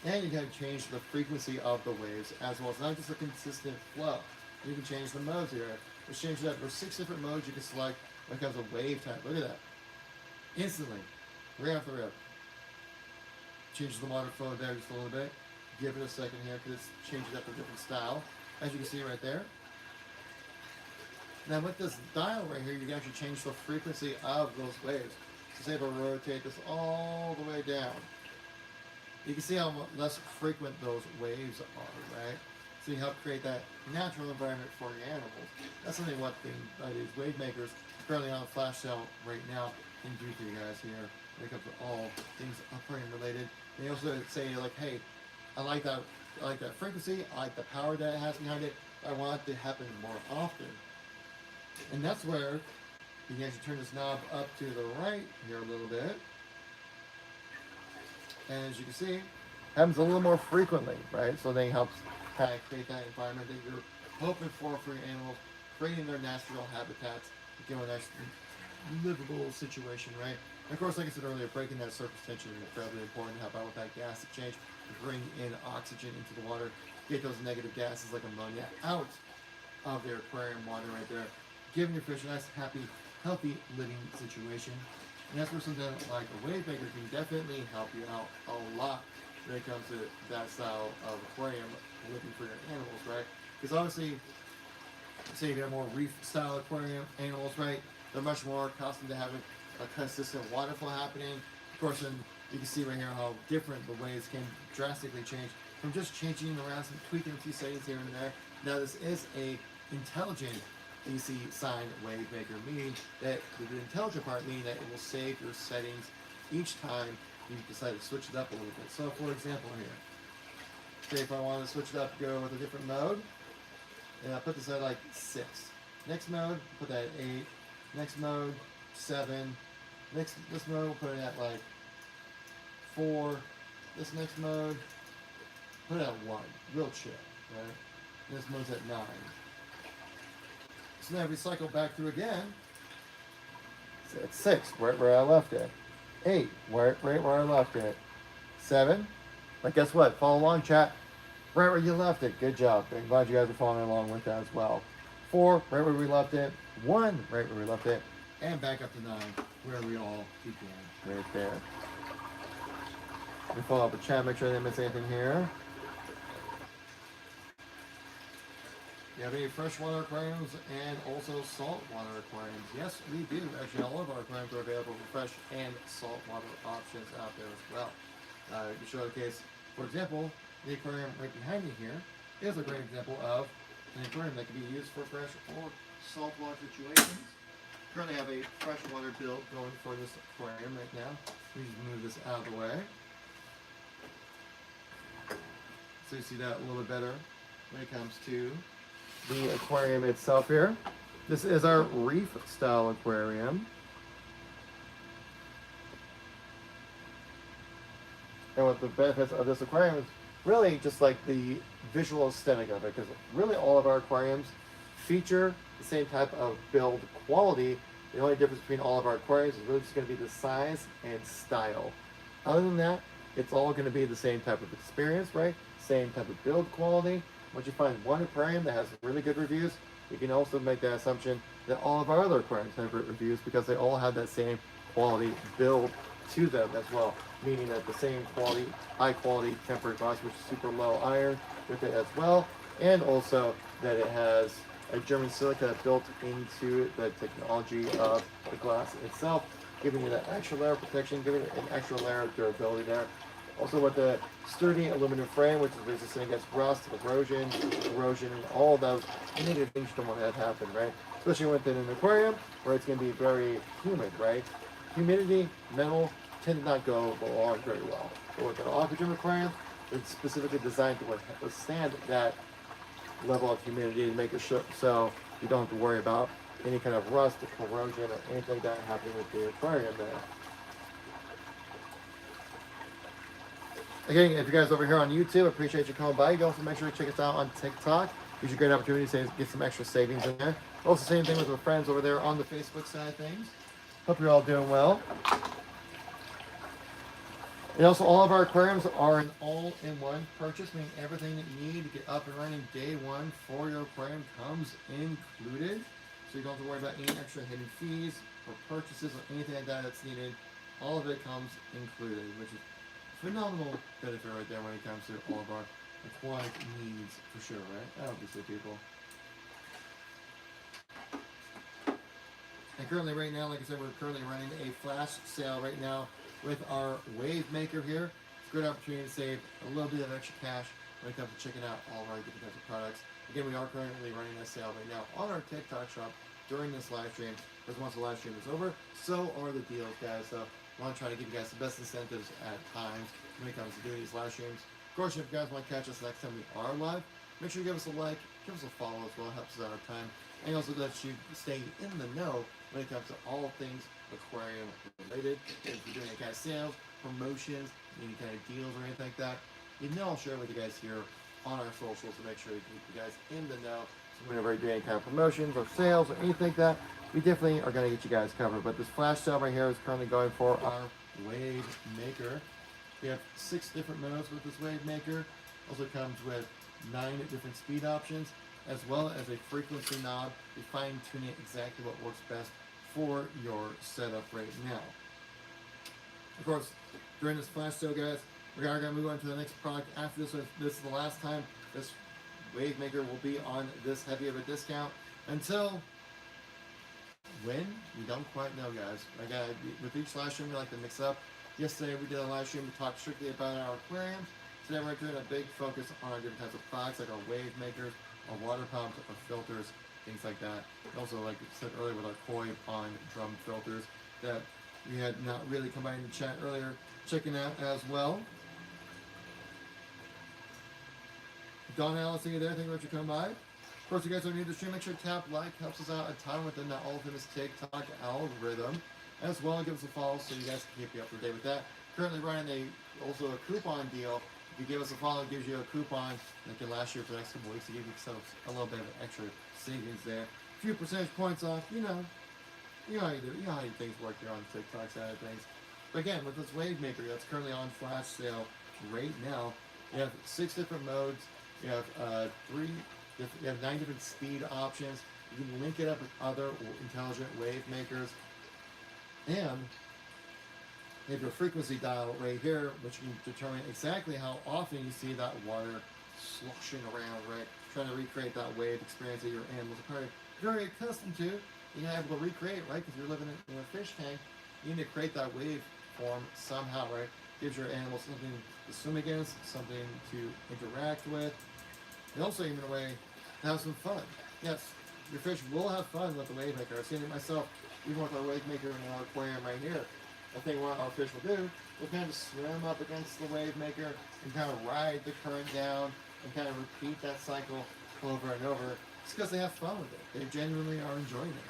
and you can change the frequency of the waves as well. It's not just a consistent flow. You can change the modes here. Let's change that. There's 6 different modes you can select when it comes to wave type. Look at that. Instantly, right off the rip. Changes the water flow there just a little bit. Give it a second here because it's changing up to a different style, as you can see right there. Now with this dial right here, you can actually change the frequency of those waves. So say if I rotate this all the way down, you can see how less frequent those waves are, right? So you help create that natural environment for your animals. That's something what these wave makers currently on a flash sale right now can do for you guys here when it comes to all things aquarium related. They also say like, hey, I like that frequency, I like the power that it has behind it, I want it to happen more often. And that's where you can actually turn this knob up to the right here a little bit. And as you can see, happens a little more frequently, right? So they helps kind of create that environment that you're hoping for your animals, creating their natural habitats, to give them a nice livable situation, right? And of course, like I said earlier, breaking that surface tension is incredibly important to help out with that gas exchange, to bring in oxygen into the water, get those negative gases like ammonia out of their aquarium water right there, giving your fish a nice, happy, healthy living situation. And that's where something like a wave maker can definitely help you out a lot when it comes to that style of aquarium living for your animals, right? Because obviously, say you have more reef style aquarium animals, right? They're much more accustomed to having a consistent water flow happening. Of course, then you can see right here how different the waves can drastically change from just changing around, some tweaking a few settings here and there. Now this is a intelligent DC sine wave maker, meaning that the intelligent part meaning that it will save your settings each time you decide to switch it up a little bit. So for example here, say if I want to switch it up, go with a different mode, and I put this at like 6. Next mode, put that at 8. Next mode, 7. This mode, we'll put it at like 4. This next mode, put it at 1. Real chill, right? And this mode's at 9. So now if we cycle back through again, it's at 6, right where I left it. 8, right where I left it. 7, but guess what? Follow along, chat. Right where you left it. Good job. I'm glad you guys are following along with that as well. 4, right where we left it. 1, right where we left it. And back up to 9, where we all began. Right there. Let me follow up with chat, make sure I didn't miss anything here. You have any freshwater aquariums and also saltwater aquariums? Yes, we do. Actually, all of our aquariums are available for fresh and saltwater options out there as well. To showcase, for example, the aquarium right behind me here is a great example of an aquarium that can be used for fresh or saltwater situations. Currently have a freshwater build going for this aquarium right now. We just move this out of the way, so you see that a little bit better when it comes to the aquarium itself here. This is our reef style aquarium. And what the benefits of this aquarium is really just like the visual aesthetic of it, because really all of our aquariums feature the same type of build quality. The only difference between all of our aquariums is really just going to be the size and style. Other than that, it's all going to be the same type of experience, right? Same type of build quality. Once you find one aquarium that has really good reviews, you can also make that assumption that all of our other aquariums have great reviews because they all have that same quality build to them as well. Meaning that the same quality, high quality tempered glass, which is super low iron with it as well. And also that it has a German silica built into the technology of the glass itself, giving you that extra layer of protection, giving it an extra layer of durability there. Also with the sturdy aluminum frame, which is resistant against rust, erosion, and all those negative things you don't want to have happen, right? Especially within an aquarium where it's going to be very humid, right? Humidity, metal, tend to not go along very well. But with an Aquadream aquarium, it's specifically designed to withstand that level of humidity to make it so you don't have to worry about any kind of rust or corrosion or anything like that happening with the aquarium there. Again, if you guys over here on YouTube, appreciate you coming by. You can also make sure to check us out on TikTok. Gives you a great opportunity to get some extra savings in there. Also, same thing with our friends over there on the Facebook side of things. Hope you're all doing well. And also, all of our aquariums are an all-in-one purchase, meaning everything that you need to get up and running day one for your aquarium comes included. So you don't have to worry about any extra hidden fees or purchases or anything like that that's needed. All of it comes included, which is phenomenal benefit right there when it comes to all of our aquatic needs, for sure, right? Obviously, people. And currently, right now, like I said, we're currently running a flash sale right now with our wave maker here. It's a great opportunity to save a little bit of extra cash when it comes to checking out all of our different types of products. Again, we are currently running a sale right now on our TikTok shop during this live stream. Because once the live stream is over, so are the deals, guys. So I want to try to give you guys the best incentives at times when it comes to doing these live streams. Of course, if you guys want to catch us next time we are live, make sure you give us a like, give us a follow as well. It helps us out our time. And also lets you stay in the know when it comes to all things aquarium related. If you're doing any kind of sales, promotions, any kind of deals or anything like that, you know I'll share with you guys here on our socials to make sure to keep you guys in the know. So whenever you're doing any kind of promotions or sales or anything like that, we definitely are going to get you guys covered. But this flash sale right here is currently going for our wave maker. We have 6 different modes with this wave maker. Also comes with 9 different speed options, as well as a frequency knob to fine tune it exactly what works best for your setup right now. Of course, during this flash sale, guys, we are going to move on to the next product after this. This is the last time this wave maker will be on this heavy of a discount until when? We don't quite know, guys. With each live stream, we like to mix up. Yesterday, we did a live stream. We talked strictly about our aquariums. Today, we're doing a big focus on our different types of products, like our wave makers, our water pumps, our filters, things like that. And also, like I said earlier, with our koi pond drum filters that we had not really come by in the chat earlier, checking out as well. Don Allison, you there? Thank you for coming by. Of course, you guys are new to the stream. Make sure to tap like, helps us out a ton within the all famous TikTok algorithm. As well, give us a follow so you guys can keep you up to date with that. Currently running also a coupon deal. If you give us a follow, it gives you a coupon that can last you for the next couple weeks to give yourself a little bit of extra savings there. A few percentage points off, you know how you do. You know how things work here on the TikTok side of things. But again, with this wave maker that's currently on flash sale right now, you have 6 different modes. You have you have 9 different speed options. You can link it up with other intelligent wave makers. And you have your frequency dial right here, which can determine exactly how often you see that water sloshing around, right? Trying to recreate that wave experience that your animals are probably very accustomed to. You're not able to recreate, right? Because you're living in a fish tank. You need to create that wave form somehow, right? Gives your animals something to swim against, something to interact with, and also even a way to have some fun. Yes, your fish will have fun with the wave maker. I've seen it myself, even with our wave maker in our aquarium right here. I think what our fish will do, will kind of swim up against the wave maker and kind of ride the current down and kind of repeat that cycle over and over. It's because they have fun with it. They genuinely are enjoying it.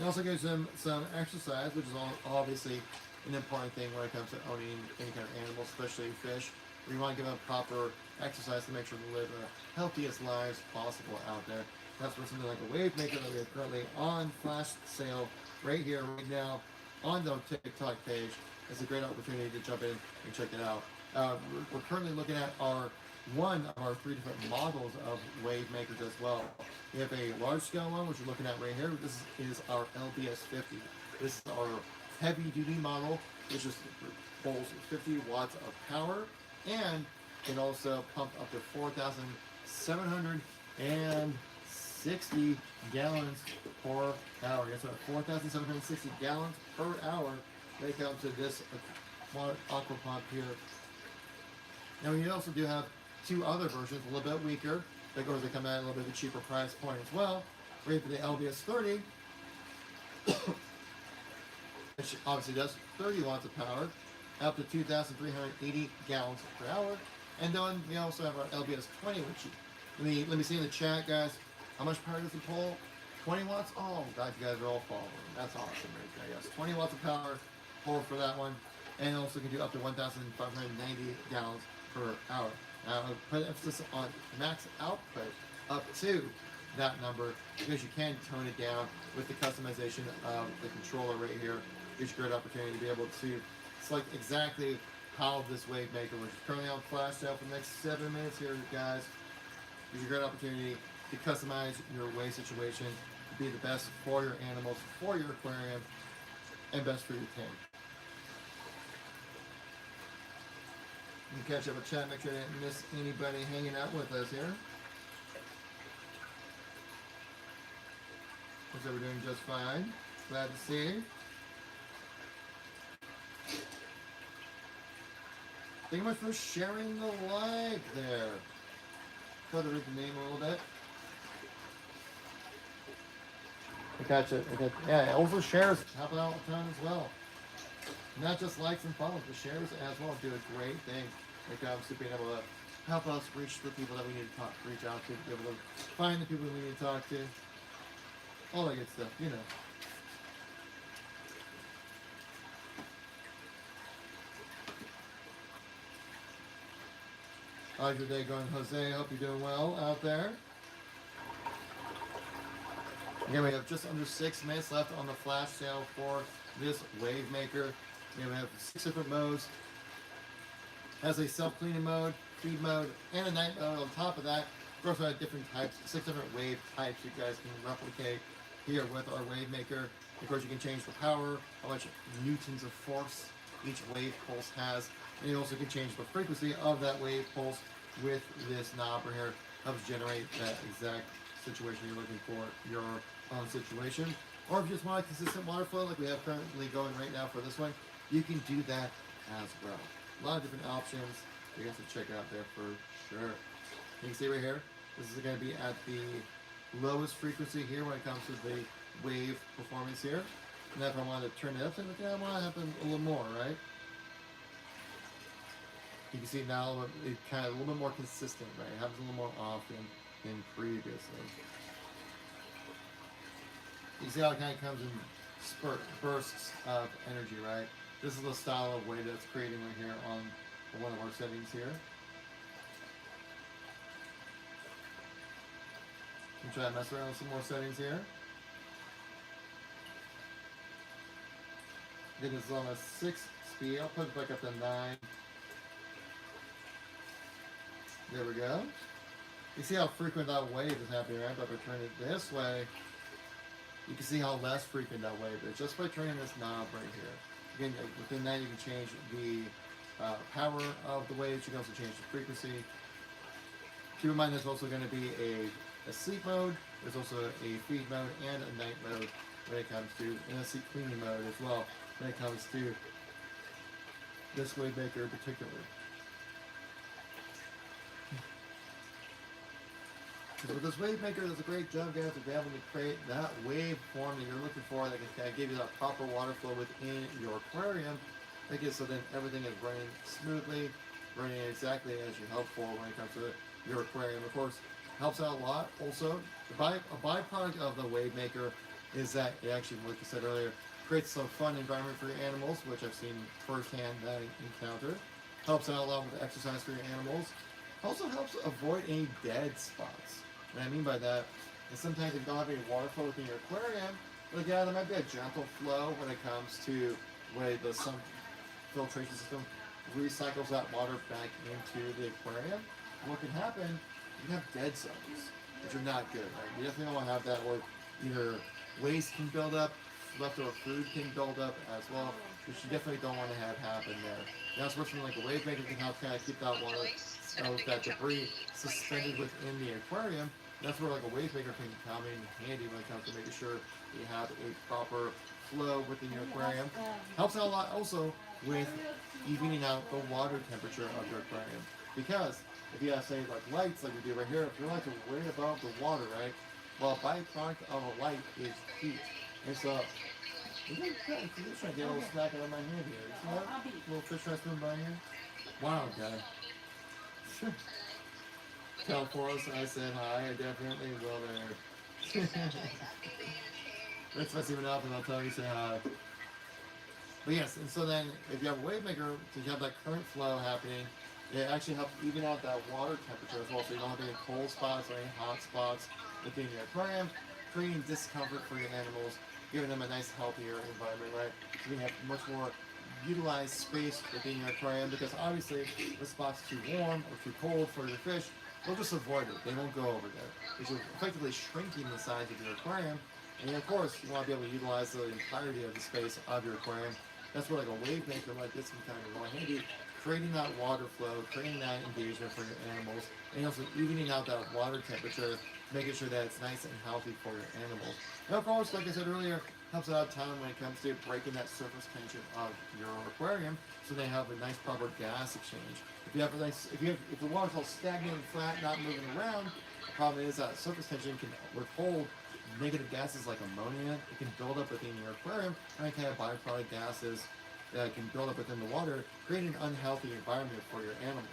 It also gives them some exercise, which is obviously an important thing when it comes to owning any kind of animal, especially fish. We want to give them proper exercise to make sure they live the healthiest lives possible out there. That's where something like a wave maker that we have currently on flash sale right here, right now, on the TikTok page. It's a great opportunity to jump in and check it out. We're currently looking at one of our 3 different models of wave makers as well. We have a large scale one, which we're looking at right here. This is our LBS 50. This is our heavy duty model, which is holds 50 watts of power and can also pump up to 4,760 gallons per hour. That's about 4,760 gallons per hour when it comes to this aqua pump here. Now we also do have 2 other versions, a little bit weaker. They come at a little bit of a cheaper price point as well. We have the LBS 30. which obviously does 30 watts of power, up to 2,380 gallons per hour. And then we also have our LBS 20, which let me see in the chat, guys. How much power does it pull? 20 watts? Oh, God, you guys are all following. That's awesome right there. Yes, 20 watts of power pull for that one. And also can do up to 1,590 gallons per hour. Now, put emphasis on max output up to that number because you can tone it down with the customization of the controller right here. Gives you a great opportunity to be able to select exactly how this wave maker, which is currently on flash sale for the next 7 minutes here, guys. Gives you a great opportunity to customize your wave situation to be the best for your animals, for your aquarium, and best for your tank. You can catch up with chat, make sure I didn't miss anybody hanging out with us here. Looks like we're doing just fine. Glad to see. Thank you much for sharing the live there. Try to read the name a little bit. I catch it. Yeah, also shares happen all the time as well. Not just likes and follows, but shares as well do a great thing. Like obviously being able to help us reach the people that we need to reach out to, be able to find the people we need to talk to. All that good stuff, you know. How's your day going, Jose? I hope you're doing well out there. Again, we have just under 6 minutes left on the flash sale for this wave maker. Again, we have 6 different modes. Has a self-cleaning mode, feed mode, and a night mode. On top of that, we also have different types, 6 different wave types you guys can replicate here with our wave maker. Of course, you can change the power, how much newtons of force each wave pulse has, and you also can change the frequency of that wave pulse with this knob right here. Helps generate that exact situation you're looking for, your own situation. Or if you just want a consistent water flow like we have currently going right now for this one, you can do that as well. A lot of different options. You guys can check it out there for sure. You can see right here, this is going to be at the lowest frequency here when it comes to the wave performance here. And if I wanted to turn it up, then I want to happen a little more, right? You can see now it kind of a little bit more consistent, right? It happens a little more often than previously. You see how it kind of comes in bursts of energy, right? This is the style of wave that's creating right here on one of our settings here. You try to mess around with some more settings here. Then it's on a 6 speed. I'll put it back up to 9. There we go. You see how frequent that wave is happening, right? But if I turn it this way, you can see how less frequent that wave is just by turning this knob right here. Again, within that you can change the power of the waves. You can also change the frequency. Keep in mind there's also going to be a sleep mode. There's also a feed mode and a night mode when it comes to, and a sleep cleaning mode as well when it comes to this wave maker in particular. With this wave maker does a great job, guys, of being able to create that wave form that you're looking for that can kind of give you that proper water flow within your aquarium. Make it so then everything is running smoothly, running exactly as you hope for when it comes to your aquarium. Of course, helps out a lot. Also, a byproduct of the wave maker is that it actually, like I said earlier, creates some fun environment for your animals, which I've seen firsthand that I encountered. Helps out a lot with the exercise for your animals. Also helps avoid any dead spots. What I mean by that is sometimes if you don't have any water flow within your aquarium, like yeah, there might be a gentle flow when it comes to where the some filtration system recycles that water back into the aquarium. What can happen, you can have dead zones, which are not good, right? You definitely don't want to have that where either waste can build up, leftover food can build up as well, which you definitely don't want to have happen there. Now, it's something like a wave maker can help kind of keep that water, that debris suspended within the aquarium. That's where like a wave maker can come in handy when it comes to making sure you have a proper flow within your aquarium. Helps out a lot also with evening out the water temperature of your aquarium. Because if you have, say, like lights like we do right here, if your lights are way above the water, right? Well, a byproduct of a light is heat. And so Is it good? I'm just trying to get a little snack out of my hand here. You see that? Little fish trying to swim by here. Wow, guy. Tell Forrest I said hi. I definitely will there. If I see him often, I'll tell him to say hi. But yes, and so then if you have a wave maker, so you have that current flow happening, it actually helps even out that water temperature as well, so you don't have any cold spots or any hot spots within your aquarium, creating discomfort for your animals, giving them a nice healthier environment, right? So you have much more utilized space within your aquarium, because obviously if the spot's too warm or too cold for your fish, they'll just avoid it. They won't go over there. Because you're effectively shrinking the size of your aquarium, and of course you want to be able to utilize the entirety of the space of your aquarium. That's where like a wave maker like this can kind of come handy, creating that water flow, creating that engagement for your animals, and also evening out that water temperature, making sure that it's nice and healthy for your animals. And of course, like I said earlier, helps out a ton when it comes to breaking that surface tension of your aquarium, so they have a nice proper gas exchange. If you have a nice, if the water's all stagnant and flat, not moving around, the problem is that surface tension can withhold negative gases like ammonia. It can build up within your aquarium, and it can have byproduct gases that can build up within the water, creating an unhealthy environment for your animals.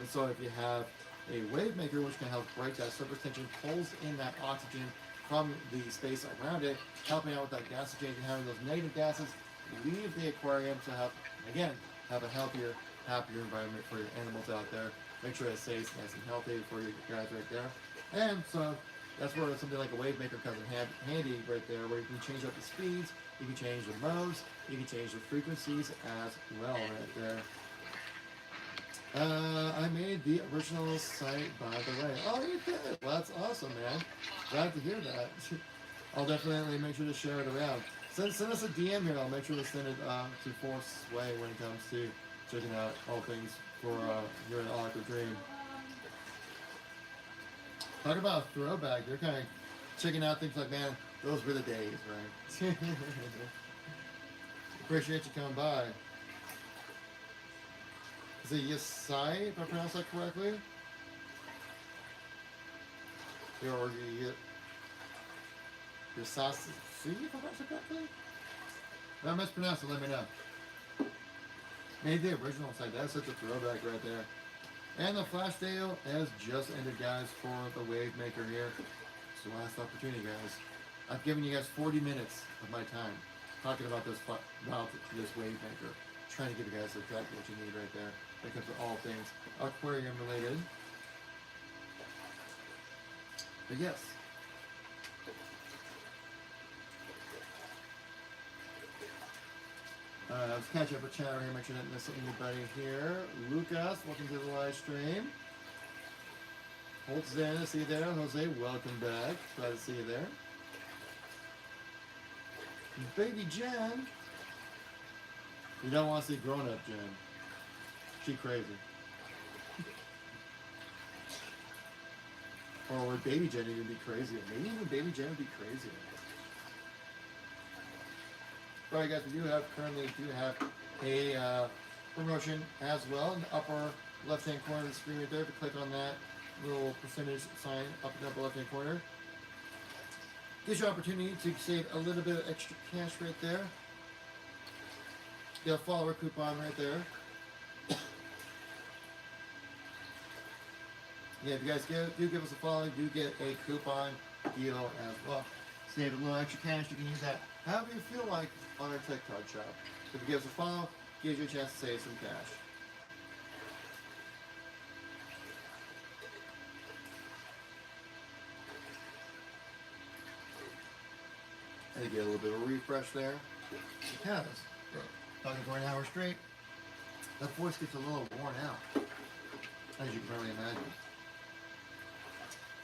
And so if you have a wave maker, which can help break that surface tension, pulls in that oxygen from the space around it, helping out with that gas exchange and having those negative gases leave the aquarium to help, again, have a healthier, happier environment for your animals out there. Make sure it stays nice and healthy for you guys right there. And so that's where something like a wave maker comes in handy right there, where you can change up the speeds, you can change the modes, you can change the frequencies as well right there. I made the original site, by the way. Oh, you did? Well, that's awesome, man. Glad to hear that. I'll definitely make sure to share it around. Send us a DM here. I'll make sure to send it to Forrest's way when it comes to checking out all things for here at Aquadream. Talk about a throwback. You're kind of checking out things like, man, those were the days, right? Appreciate you coming by. Is it Yasai, if I pronounce that correctly? Or Yasasi, if I pronounce it correctly? If I mispronounced it, let me know. Made the original site. That's such a throwback right there. And the flash sale has just ended, guys, for the wave maker here. It's the last opportunity, guys. I've given you guys 40 minutes of my time talking about this wave maker. Trying to give you guys exactly what you need right there when it comes to all things aquarium related. But yes. Let's catch up with chat here, make sure I didn't miss anybody here. Lucas, welcome to the live stream. Holtzana, see you there. Jose, welcome back. Glad to see you there. Baby Jen. You don't want to see grown-up Jen. She crazy. Or would baby Jen even be crazier? Maybe even baby Jen would be crazier. Alright guys, we currently do have a promotion as well in the upper left-hand corner of the screen right there. If you click on that little percentage sign up in the upper left-hand corner, gives you an opportunity to save a little bit of extra cash right there. Get a follower coupon right there. Yeah, if you guys do give us a follow, you do get a coupon deal as well. Save a little extra cash. You can use that however you feel like on our TikTok shop. If you give us a follow, gives you a chance to save some cash. And you get a little bit of a refresh there. Because talking for an hour straight, that voice gets a little worn out, as you can probably imagine.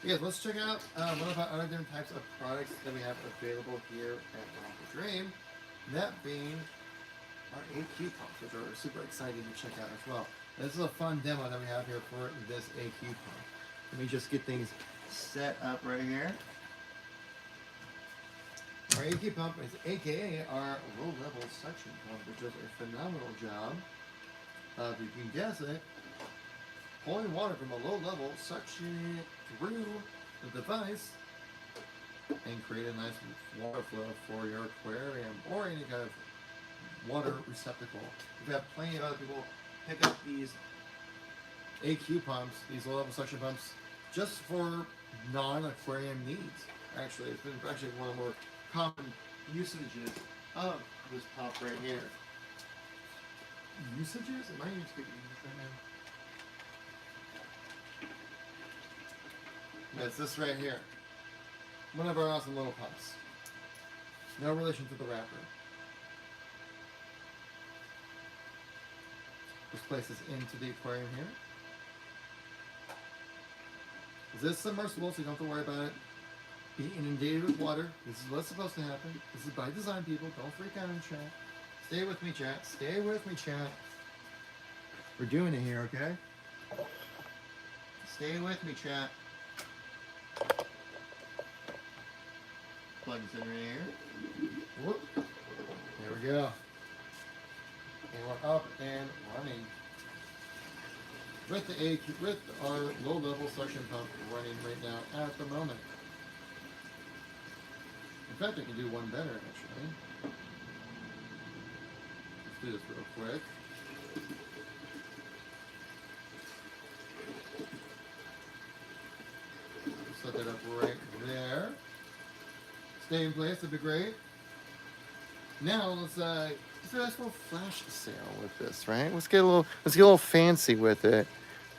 Yes, let's check out one of our other different types of products that we have available here at Aquadream. That being our AQ pumps, which are super exciting to check out as well. This is a fun demo that we have here for this AQ pump. Let me just get things set up right here. Our AQ pump is AKA our low-level suction pump, which does a phenomenal job of, you can guess it, pulling water from a low level, suctioning it through the device and create a nice water flow for your aquarium or any kind of water receptacle. We've had plenty of other people pick up these AQ pumps, these low-level suction pumps, just for non-aquarium needs. Actually, it's been actually one of the more common usages of this pump right here. Usages? Am I even speaking English right now? It's this right here. One of our awesome little pumps. No relation to the wrapper. Just place this into the aquarium here. This is submersible, so you don't have to worry about it being inundated with water. This is what's supposed to happen. This is by design, people. Don't freak out in chat. Stay with me, chat. Stay with me, chat. We're doing it here, okay? Stay with me, chat. Plug this in right here. Whoop. There we go. And we're up and running. With our low-level suction pump running right now at the moment. In fact, I can do one better actually. Let's do this real quick. Set that up right there. Stay in place, that'd be great. Now let's do a nice little flash sale with this, right? Let's get a little fancy with it.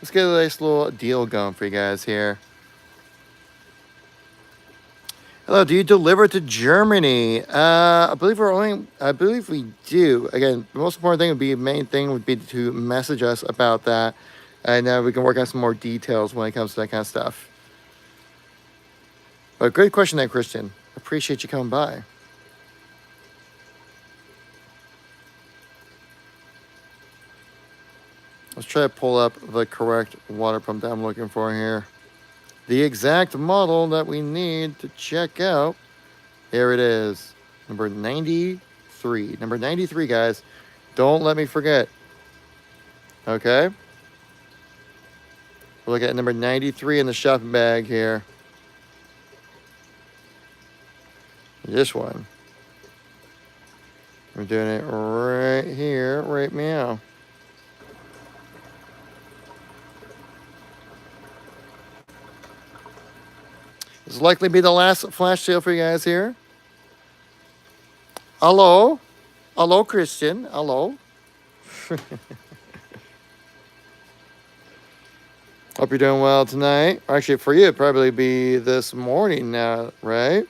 Let's get a nice little deal going for you guys here. Hello, do you deliver to Germany? I believe we do. Again, the most important thing would be to message us about that, and we can work out some more details when it comes to that kind of stuff. But great question there, Christian. Appreciate you coming by. Let's try to pull up the correct water pump that I'm looking for here. The exact model that we need to check out. Here it is. Number 93. Number 93, guys. Don't let me forget. Okay? We'll look at number 93 in the shopping bag here. This one. We're doing it right here, right meow. This will likely be the last flash sale for you guys here. Hello. Hello, Christian. Hello. Hope you're doing well tonight. Actually, for you, it'd probably be this morning now, right?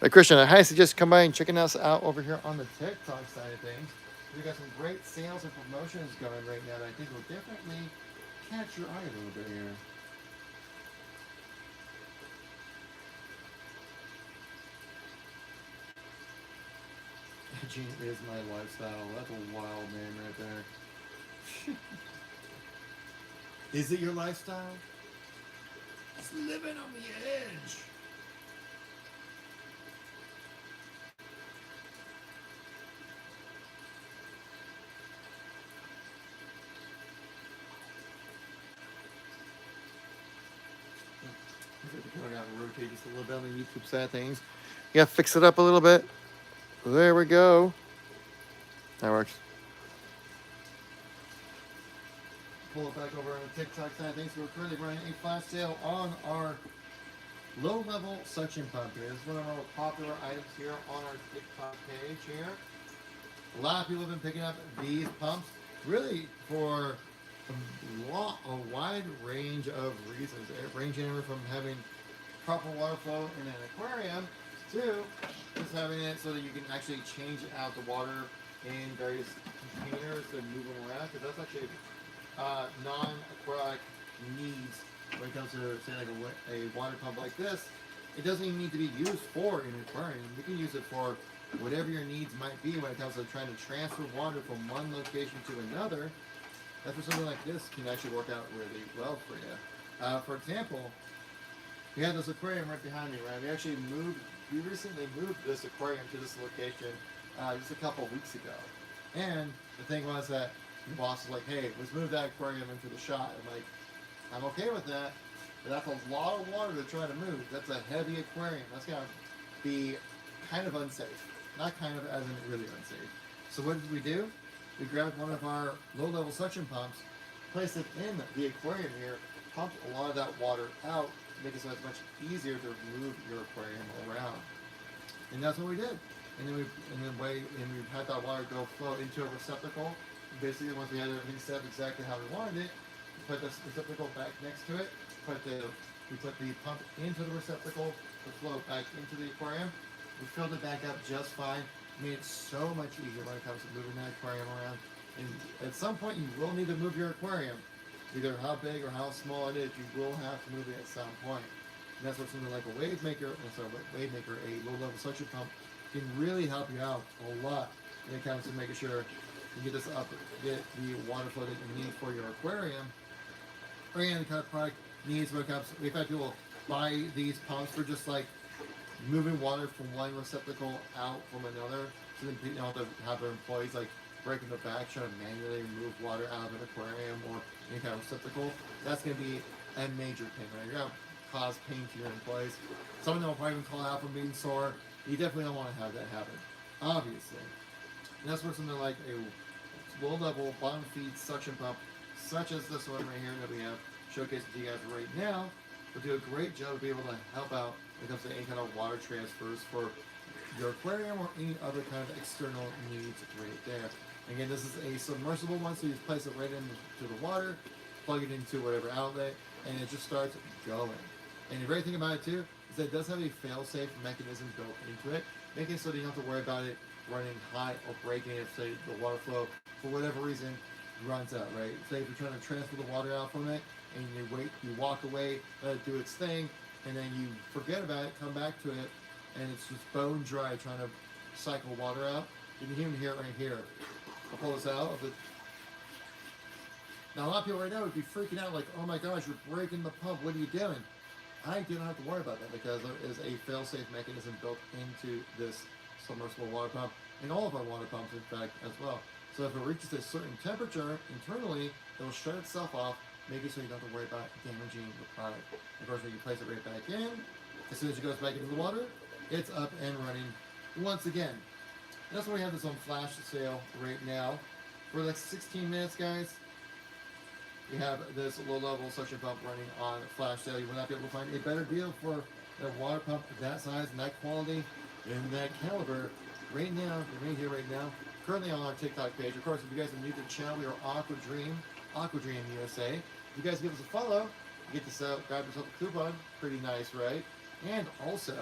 But Christian, I highly suggest come by and checking us out over here on the TikTok side of things. We've got some great sales and promotions going right now that I think will definitely catch your eye a little bit here. Gene is my lifestyle. That's a wild name right there. Is it your lifestyle? It's living on the edge. I got to rotate just a little bit on the YouTube side of things. You got to fix it up a little bit. There we go. That works. Pull it back over on the TikTok side of things. We're currently running a flash sale on our low-level suction pump here. This is one of our most popular items here on our TikTok page here. A lot of people have been picking up these pumps really for a wide range of reasons, ranging anywhere from having proper water flow in an aquarium to just having it so that you can actually change out the water in various containers and move them around, because that's actually non-aquatic needs when it comes to, say, like a water pump like this. It doesn't even need to be used for an aquarium. You can use it for whatever your needs might be when it comes to trying to transfer water from one location to another. That's where something like this can actually work out really well for you. For example, we have this aquarium right behind me, right? We recently moved this aquarium to this location just a couple of weeks ago. And the thing was that the boss was like, hey, let's move that aquarium into the shot. I'm like, I'm okay with that. But that's a lot of water to try to move. That's a heavy aquarium. That's going to be kind of unsafe. Not kind of, as in really unsafe. So what did we do? We grabbed one of our low-level suction pumps, placed it in the aquarium here, pumped a lot of that water out, make it so it's much easier to move your aquarium around. And that's what we did. And then we had that water go flow into a receptacle. Basically, once we had everything set exactly how we wanted it, we put this receptacle back next to it. We put the pump into the receptacle to flow back into the aquarium. We filled it back up just fine. Made it so much easier when it comes to moving that aquarium around. And at some point, you will need to move your aquarium. Either how big or how small it is, you will have to move it at some point. And that's what something like a wave maker, a low-level suction pump, can really help you out a lot when it comes to making sure you get this up, get the water flow that you need for your aquarium, or any kind of product needs when it comes. We've had people buy these pumps for just like moving water from one receptacle out from another, so then you don't have to have their employees like breaking their back trying to manually move water out of an aquarium or any kind of receptacle. That's going to be a major pain, right? You're going to cause pain to your employees. Some of them will probably even call out from being sore. You definitely don't want to have that happen, obviously. And that's where something like a low-level bottom feed suction pump, such as this one right here that we have showcased to you guys right now, will do a great job of being able to help out when it comes to any kind of water transfers for your aquarium or any other kind of external needs right there. Again, this is a submersible one, so you just place it right into the water, plug it into whatever outlet, and it just starts going. And the great thing about it too is that it does have a fail-safe mechanism built into it, making it so that you don't have to worry about it running hot or breaking if, say, the water flow, for whatever reason, runs out, right? Say if you're trying to transfer the water out from it, and you walk away, let it do its thing, and then you forget about it, come back to it, and it's just bone dry trying to cycle water out. You can even hear it right here. I'll pull this out of it. Now a lot of people right now would be freaking out like, oh my gosh, you're breaking the pump, what are you doing? I do not have to worry about that because there is a fail-safe mechanism built into this submersible water pump, and all of our water pumps in fact as well. So if it reaches a certain temperature internally, it will shut itself off, make it so you don't have to worry about damaging the product. Of course, when you place it right back in, as soon as it goes back into the water, it's up and running once again. And that's why we have this on flash sale right now. For like 16 minutes, guys, we have this low-level suction pump running on flash sale. You will not be able to find a better deal for a water pump that size and that quality and that caliber right now, right now, currently on our TikTok page. Of course, if you guys are new to the channel, we are Aquadream USA. If you guys give us a follow, you get to grab yourself a coupon. Pretty nice, right? And also,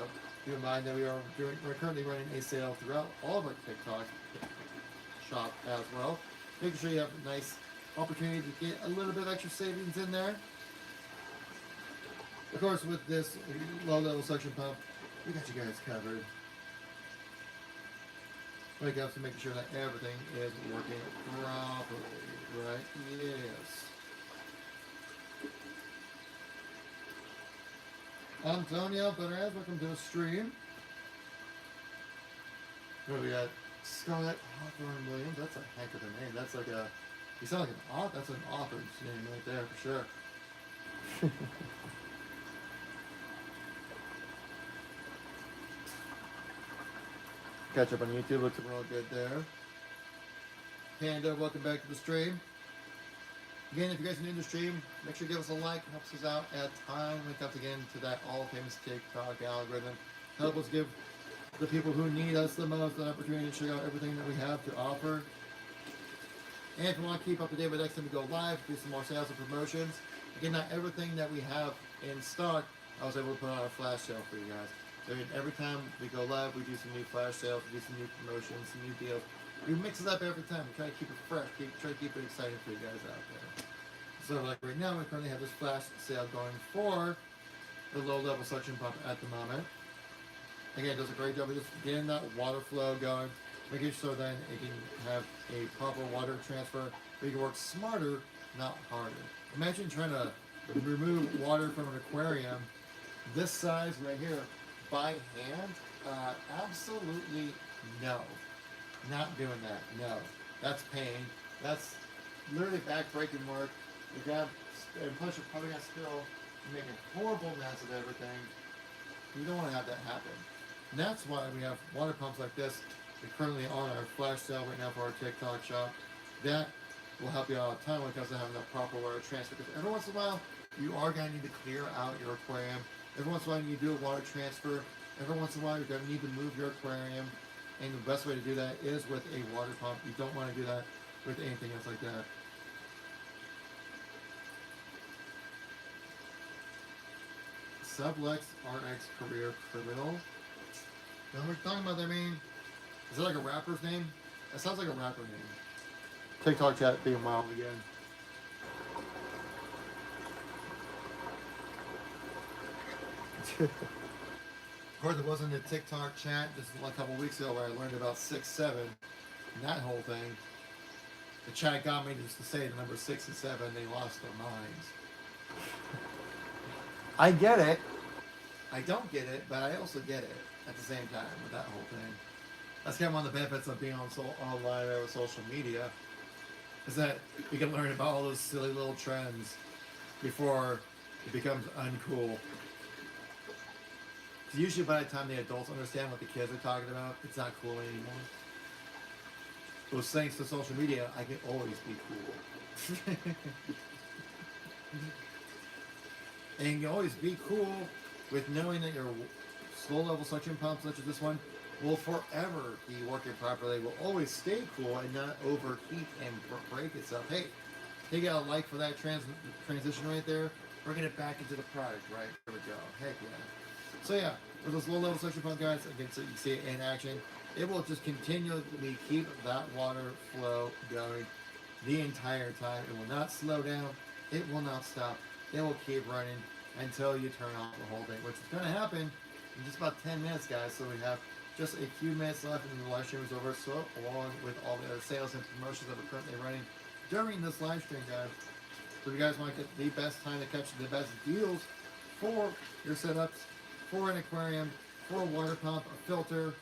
keep in mind that we're currently running a sale throughout all of our TikTok shop as well. Making sure you have a nice opportunity to get a little bit of extra savings in there. Of course, with this low-level suction pump, we got you guys covered. When it comes to making sure that everything is working properly, right? Yes. Antonio Perez, welcome to the stream. What do we got? Scarlett Hawthorne Williams. That's a heck of a name. That's like a, you sound like an author. That's an author's name right there for sure. Catch up on YouTube. Looks real good there. Panda, welcome back to the stream. Again, if you guys are new to the stream, make sure you give us a like. It helps us out at time when it comes again to that all-famous TikTok algorithm. Help us give the people who need us the most an opportunity to check out everything that we have to offer. And if you want to keep up to date with next time we go live, do some more sales and promotions. Again, not everything that we have in stock, I was able to put on a flash sale for you guys. So every time we go live, we do some new flash sales, we do some new promotions, some new deals. We mix it up every time. We try to keep it fresh, try to keep it exciting for you guys out there. So like right now, we currently have this flash sale going for the low-level suction pump at the moment. Again, it does a great job of just getting that water flow going, making sure then it can have a proper water transfer, but you can work smarter, not harder. Imagine trying to remove water from an aquarium this size right here by hand. Absolutely no. Not doing that. No. That's pain. That's literally back-breaking work. You grab, and plus you're probably going to spill You make a horrible mess of everything. You don't want to have that happen. And that's why we have water pumps like this. They're currently on our flash sale right now for our TikTok shop. That will help you out a ton when it comes to having the proper water transfer. Because every once in a while, you are going to need to clear out your aquarium. Every once in a while, you need to do a water transfer. Every once in a while, you're going to need to move your aquarium. And the best way to do that is with a water pump. You don't want to do that with anything else like that. Sublex RX Career Criminal. You know what we're talking about there, mean? Is it like a rapper's name? That sounds like a rapper name. TikTok chat being wild again. Of course, it wasn't a TikTok chat just a couple weeks ago where I learned about 6-7 and that whole thing. The chat got me just to say the number 6 and 7, they lost their minds. I get it. I don't get it, but I also get it at the same time with that whole thing. That's kind of one of the benefits of being online or with social media, is that you can learn about all those silly little trends before it becomes uncool. Usually by the time the adults understand what the kids are talking about, it's not cool anymore. But thanks to social media, I can always be cool. And you can always be cool with knowing that your slow level suction pump, such as this one, will forever be working properly, will always stay cool and not overheat and break itself. Hey, they got a like for that transition right there. Bringing it back into the product, right? There we go. Heck yeah. So yeah, with those low level suction pump guys, again, so you see it in action, it will just continually keep that water flow going the entire time. It will not slow down. It will not stop. It will keep running until you turn off the whole thing, which is going to happen in just about 10 minutes, guys. So we have just a few minutes left and the live stream is over. So along with all the other sales and promotions that we're currently running during this live stream, guys. So if you guys want to get the best time to catch the best deals for your setups, for an aquarium, for a water pump, a filter,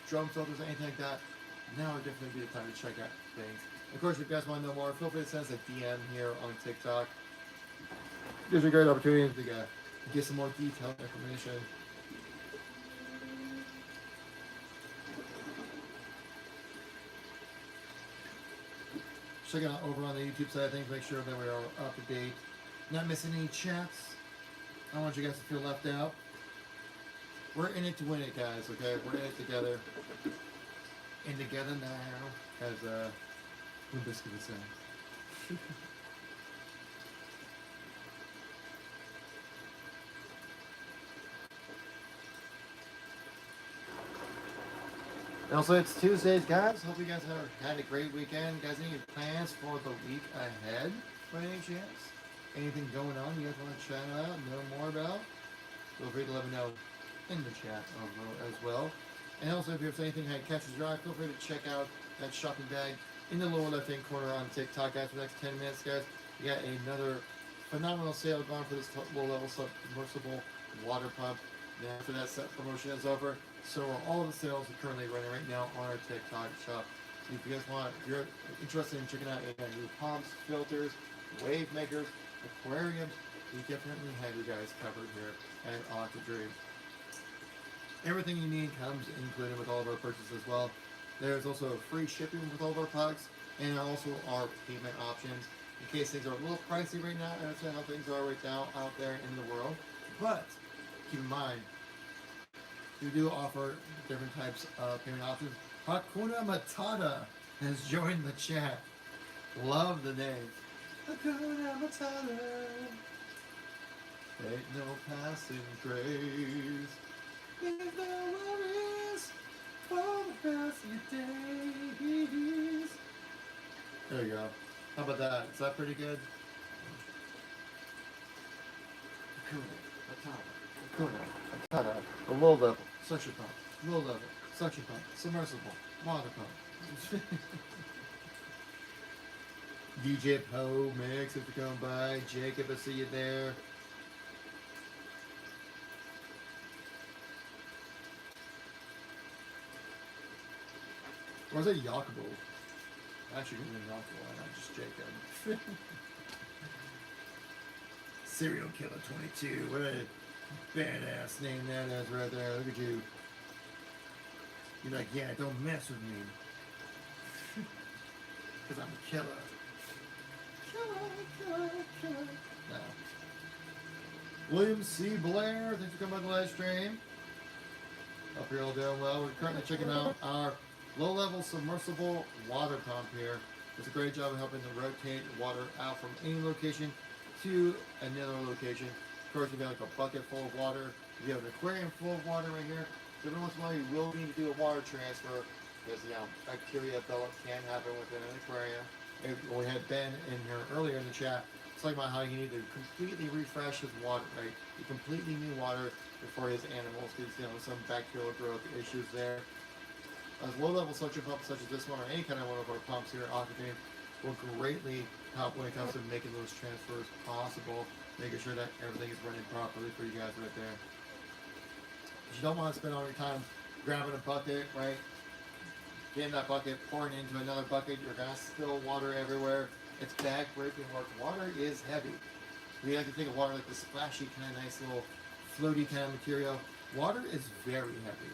drum filters, anything like that, now would definitely be the time to check out things. Of course, if you guys want to know more, feel free to send us a DM here on TikTok. Gives you a great opportunity to get some more detailed information. Check it out over on the YouTube side of things, make sure that we are up to date, not missing any chats. I don't want you guys to feel left out. We're in it to win it, guys, okay? We're in it together. And together now, as Limp Bizkit would say. And also, it's Tuesdays, guys. Hope you guys have had a great weekend. You guys, any plans for the week ahead, by any chance? Anything going on you guys want to chat about, know more about? Feel free to let me know in the chat as well. And also, if there's anything that catches your eye, feel free to check out that shopping bag in the lower left-hand corner on TikTok, guys. For the next 10 minutes, guys, you got another phenomenal sale going for this low-level submersible water pump. And after that set promotion is over, so are all the sales are currently running right now on our TikTok shop. So if you guys want, if you're interested in checking out any new pumps, filters, wave makers, aquariums, we definitely have you guys covered here at Aquadream. Everything you need comes included with all of our purchases as well. There's also free shipping with all of our products, and also our payment options in case things are a little pricey right now. I understand how things are right now out there in the world, but keep in mind, we do offer different types of payment options. Hakuna Matata has joined the chat. Love the name. Hakuna Matata. Ain't no passing craze. There's no worries for the passing days. There you go. How about that? Is that pretty good? Hakuna Matata. Hakuna Matata. The low level suction pump. Low level suction pump. Submersible water pump. DJ Poe Mix, if you're coming by. Jacob, I see you there. Or is it Yakubo? Actually, going to be Yakubo, not just Jacob. Serial Killer 22. What a badass name that is right there. Look at you. You're like, yeah, don't mess with me. Because I'm a killer. Killer. No. William C. Blair, thanks for coming on the live stream. Hope you're all doing well. We're currently checking out our low-level submersible water pump here. Does a great job of helping to rotate water out from any location to another location. Of course, if you have like a bucket full of water, if you have an aquarium full of water right here, every once in a while you will need to do a water transfer because, you know, bacteria buildup can happen within an aquarium. And we had Ben in here earlier in the chat talking about how you need to completely refresh his water, right? You completely new water for his animals because, you know, some bacterial growth issues there. As low-level suction pumps such as this one or any kind of one of our pumps here at Aquadream will greatly help when it comes to making those transfers possible, making sure that everything is running properly for you guys right there. But you don't want to spend all your time grabbing a bucket, right? Getting that bucket, pouring into another bucket, you're going to spill water everywhere. It's back-breaking work. Water is heavy. We like to think of water like the splashy kind of nice little floaty kind of material. Water is very heavy.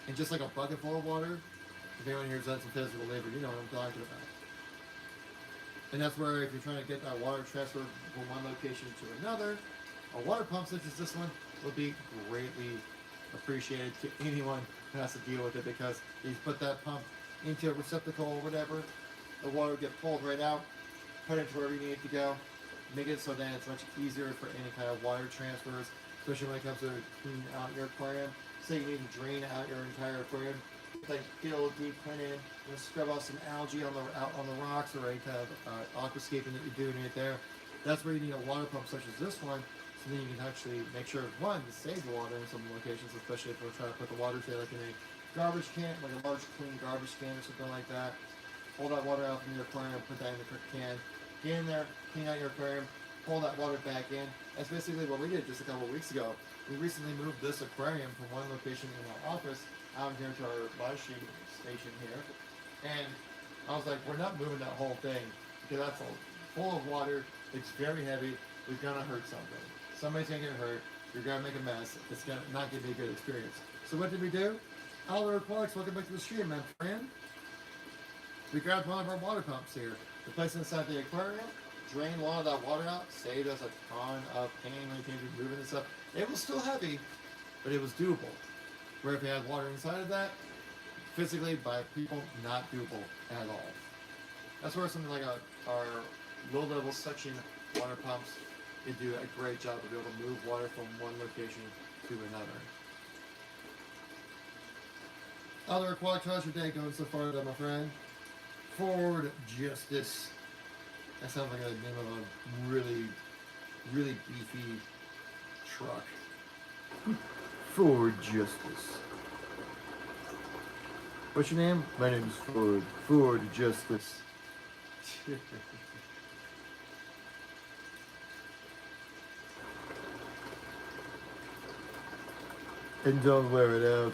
And just like a bucket full of water, if anyone here has done some physical labor, you know what I'm talking about. And that's where if you're trying to get that water transferred from one location to another, a water pump such as this one would be greatly appreciated to anyone who has to deal with it, because you put that pump into a receptacle or whatever, the water will get pulled right out, put it to wherever you need it to go, make it so that it's much easier for any kind of water transfers, especially when it comes to cleaning out your aquarium. Say you need to drain out your entire aquarium, like get a little deep clean in, scrub out some algae on the rocks or any kind of aquascaping that you're doing right there. That's where you need a water pump such as this one, so then you can actually make sure, one, to save the water in some locations, especially if we're trying to put the water, say like in a garbage can, like a large clean garbage can or something like that. Pull that water out from your aquarium, put that in the can, get in there, clean out your aquarium, pull that water back in. That's basically what we did just a couple of weeks ago. We recently moved this aquarium from one location in our office out here to our live stream station here. And I was like, we're not moving that whole thing because that's full of water. It's very heavy. We're going to hurt something. Somebody's going to get hurt. You're going to make a mess. It's going to not going to be a good experience. So what did we do? Oliver Clarks, welcome back to the stream, my friend. We grabbed one of our water pumps here, replaced it inside the aquarium, drained a lot of that water out, saved us a ton of pain when it came to moving this up. It was still heavy, but it was doable. Where if you had water inside of that, physically by people, not doable at all. That's where something like our low-level suction water pumps can do a great job of being able to move water from one location to another. Other aquatic, how's your day going so far, though, my friend? Ford Justice. That sounds like the name of a really, really beefy truck. Ford Justice. What's your name? My name is Ford. Ford Justice. And don't wear it out.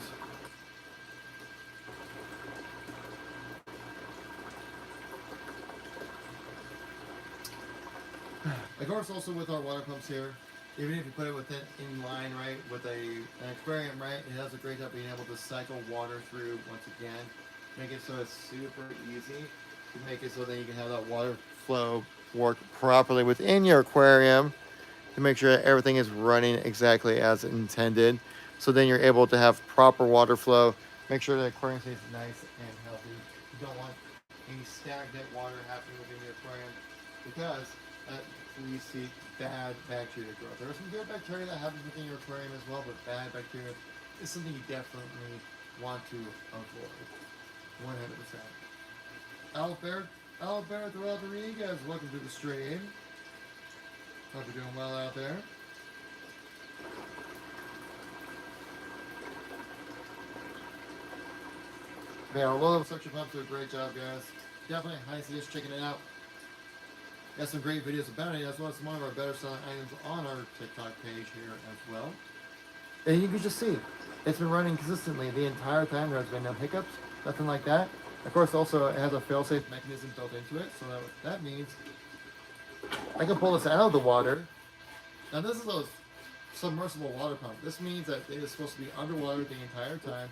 Of course, also with our water pumps here, even if you put it within in line, right, with an aquarium, right, it has a great job being able to cycle water through once again, make it so it's super easy to make it so that you can have that water flow work properly within your aquarium to make sure that everything is running exactly as intended. So then you're able to have proper water flow, make sure the aquarium stays nice and healthy. You don't want any stagnant water happening within your aquarium because we see bad bacteria growth. There are some good bacteria that happens within your aquarium as well, but bad bacteria is something you definitely want to avoid. 100%. Alberto Rodriguez, welcome to the stream. Hope you're doing well out there. Yeah, our low-level suction pumps do a great job, guys. Definitely highly suggest checking it out. Got some great videos about it, as well as some of our better selling items on our TikTok page here as well. And you can just see, it's been running consistently the entire time. There's been no hiccups, nothing like that. Of course, also it has a fail-safe mechanism built into it, so that means I can pull this out of the water Now this is a submersible water pump. This means that it is supposed to be underwater the entire time,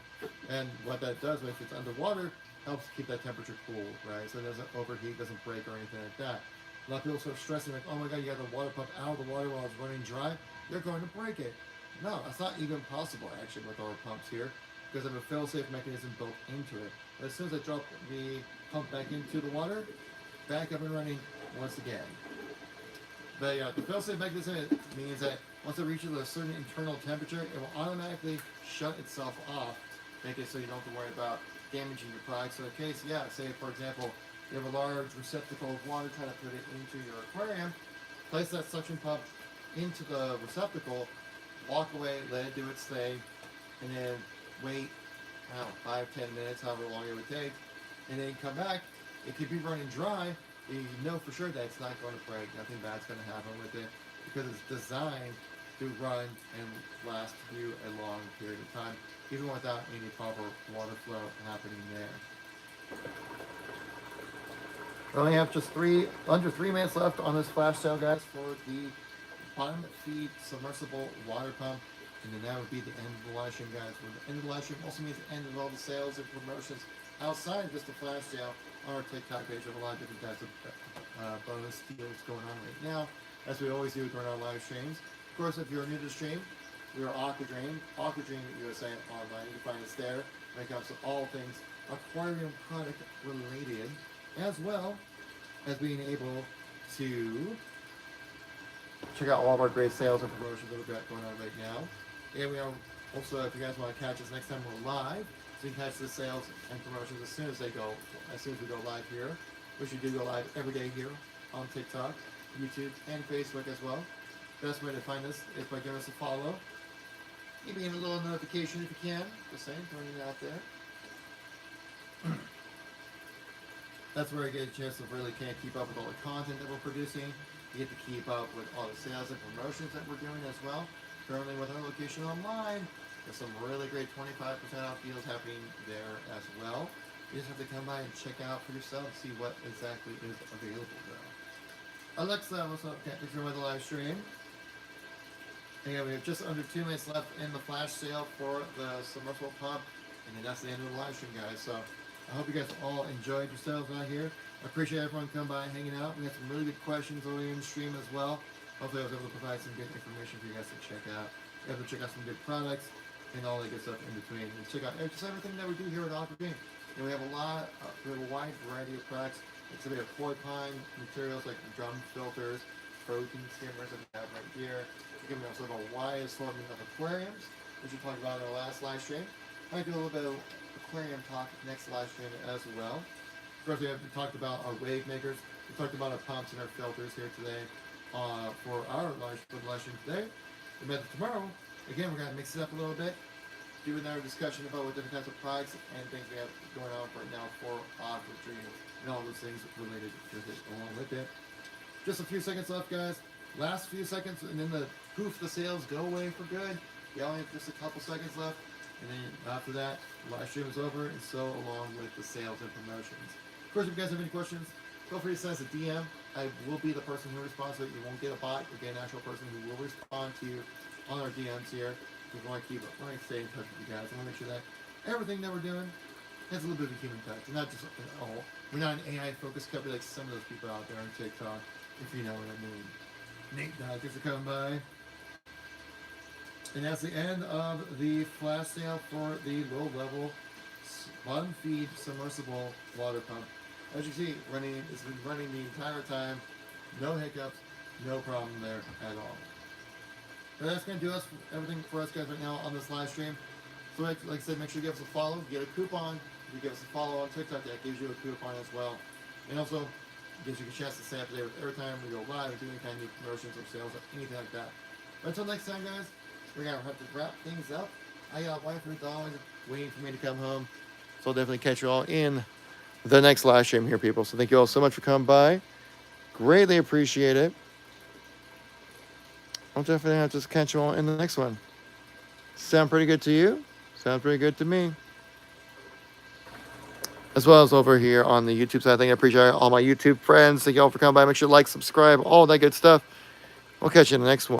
and what that does, if it's underwater, helps keep that temperature cool, right? So it doesn't overheat, doesn't break or anything like that. A lot of people start stressing like, oh my god, you got the water pump out of the water while it's running dry, you're going to break it. No, that's not even possible actually with our pumps here, because of a fail-safe mechanism built into it. But as soon as I drop the pump back into the water, back up and running once again. But yeah, the fail-safe mechanism means that once it reaches a certain internal temperature, it will automatically shut itself off, make it so you don't have to worry about damaging your product. So in case, yeah, say for example, you have a large receptacle of water, trying to put it into your aquarium, place that suction pump into the receptacle, walk away, let it do its thing, and then wait, I don't know, 5-10 minutes, however long it would take, and then come back. It could be running dry. You know for sure that it's not going to break, nothing bad's going to happen with it, because it's designed to run and last you a long period of time, even without any proper water flow happening there. We only have just under 3 minutes left on this flash sale, guys, for the bottom feed submersible water pump. And then that would be the end of the live stream, guys. Well, the end of the live stream also means the end of all the sales and promotions outside of just the flash sale on our TikTok page. We have a lot of different types of bonus deals going on right now, as we always do during our live streams. Of course, if you're new to the stream, we are Aquadream, Aquadream USA online. You can find us there when it comes to all things aquarium product related, as well as being able to check out all of our great sales and promotions that we've got going on right now. And we are also, if you guys want to catch us next time we're live, so you can catch the sales and promotions as soon as we go live here, which we do go live every day here on TikTok, YouTube, and Facebook as well. Best way to find us is by giving us a follow. Maybe in a little notification if you can. Just saying, throwing it out there. That's where I get a chance to really can't keep up with all the content that we're producing. You get to keep up with all the sales and promotions that we're doing as well. Currently with our location online, there's some really great 25% off deals happening there as well. You just have to come by and check out for yourself and see what exactly is available there. Alexa, what's up? Can't picture with the live stream. Again, we have just under 2 minutes left in the flash sale for the submersible pump, and then that's the end of the live stream, guys. So I hope you guys all enjoyed yourselves out here. I appreciate everyone coming by and hanging out. We got some really good questions over in the stream as well. Hopefully I was able to provide some good information for you guys to check out. You have to check out some good products and all that good stuff in between. And check out just everything that we do here at Aquadream. And we have a wide variety of products. It's a bit of koi pine materials like drum filters, protein skimmers that we have right here. Again, we also have a wide assortment of aquariums, which we talked about in our last live stream. I might do a little bit of aquarium talk next live stream as well. First, we talked about our wave makers. We talked about our pumps and our filters here today for our live stream today. And then tomorrow, again, we're going to mix it up a little bit, do another discussion about what different types of products and things we have going on right now for Aquadream and all those things related to it along with it. Just a few seconds left, guys. Last few seconds, and then the sales go away for good. We only have just a couple seconds left. And then after that, the live stream is over, and so along with the sales and promotions. Of course, if you guys have any questions, feel free to send us a DM. I will be the person who responds to it. You won't get a bot. You'll get an actual person who will respond to you on our DMs here. We want to stay in touch with you guys. I want to make sure that everything that we're doing has a little bit of a human touch. And not just all. We're not an AI-focused company like some of those people out there on TikTok, if you know what I mean. Nate Dodgers are coming by. And that's the end of the flash sale for the low-level bottom feed submersible water pump. As you see, it's been running the entire time, no hiccups, no problem there at all. But that's going to do everything for us guys right now on this live stream. So like I said, make sure you give us a follow, you get a coupon. If you give us a follow on TikTok, that gives you a coupon as well. And also gives you a chance to stay up to date with every time we go live and do any kind of new promotions or sales or anything like that. But until next time, guys, we're going to have to wrap things up. I got a wife and a dog waiting for me to come home. So I'll definitely catch you all in the next live stream here, people. So thank you all so much for coming by. Greatly appreciate it. I'll definitely have to catch you all in the next one. Sound pretty good to you? Sounds pretty good to me. As well as over here on the YouTube side. I appreciate all my YouTube friends. Thank you all for coming by. Make sure to like, subscribe, all that good stuff. We'll catch you in the next one.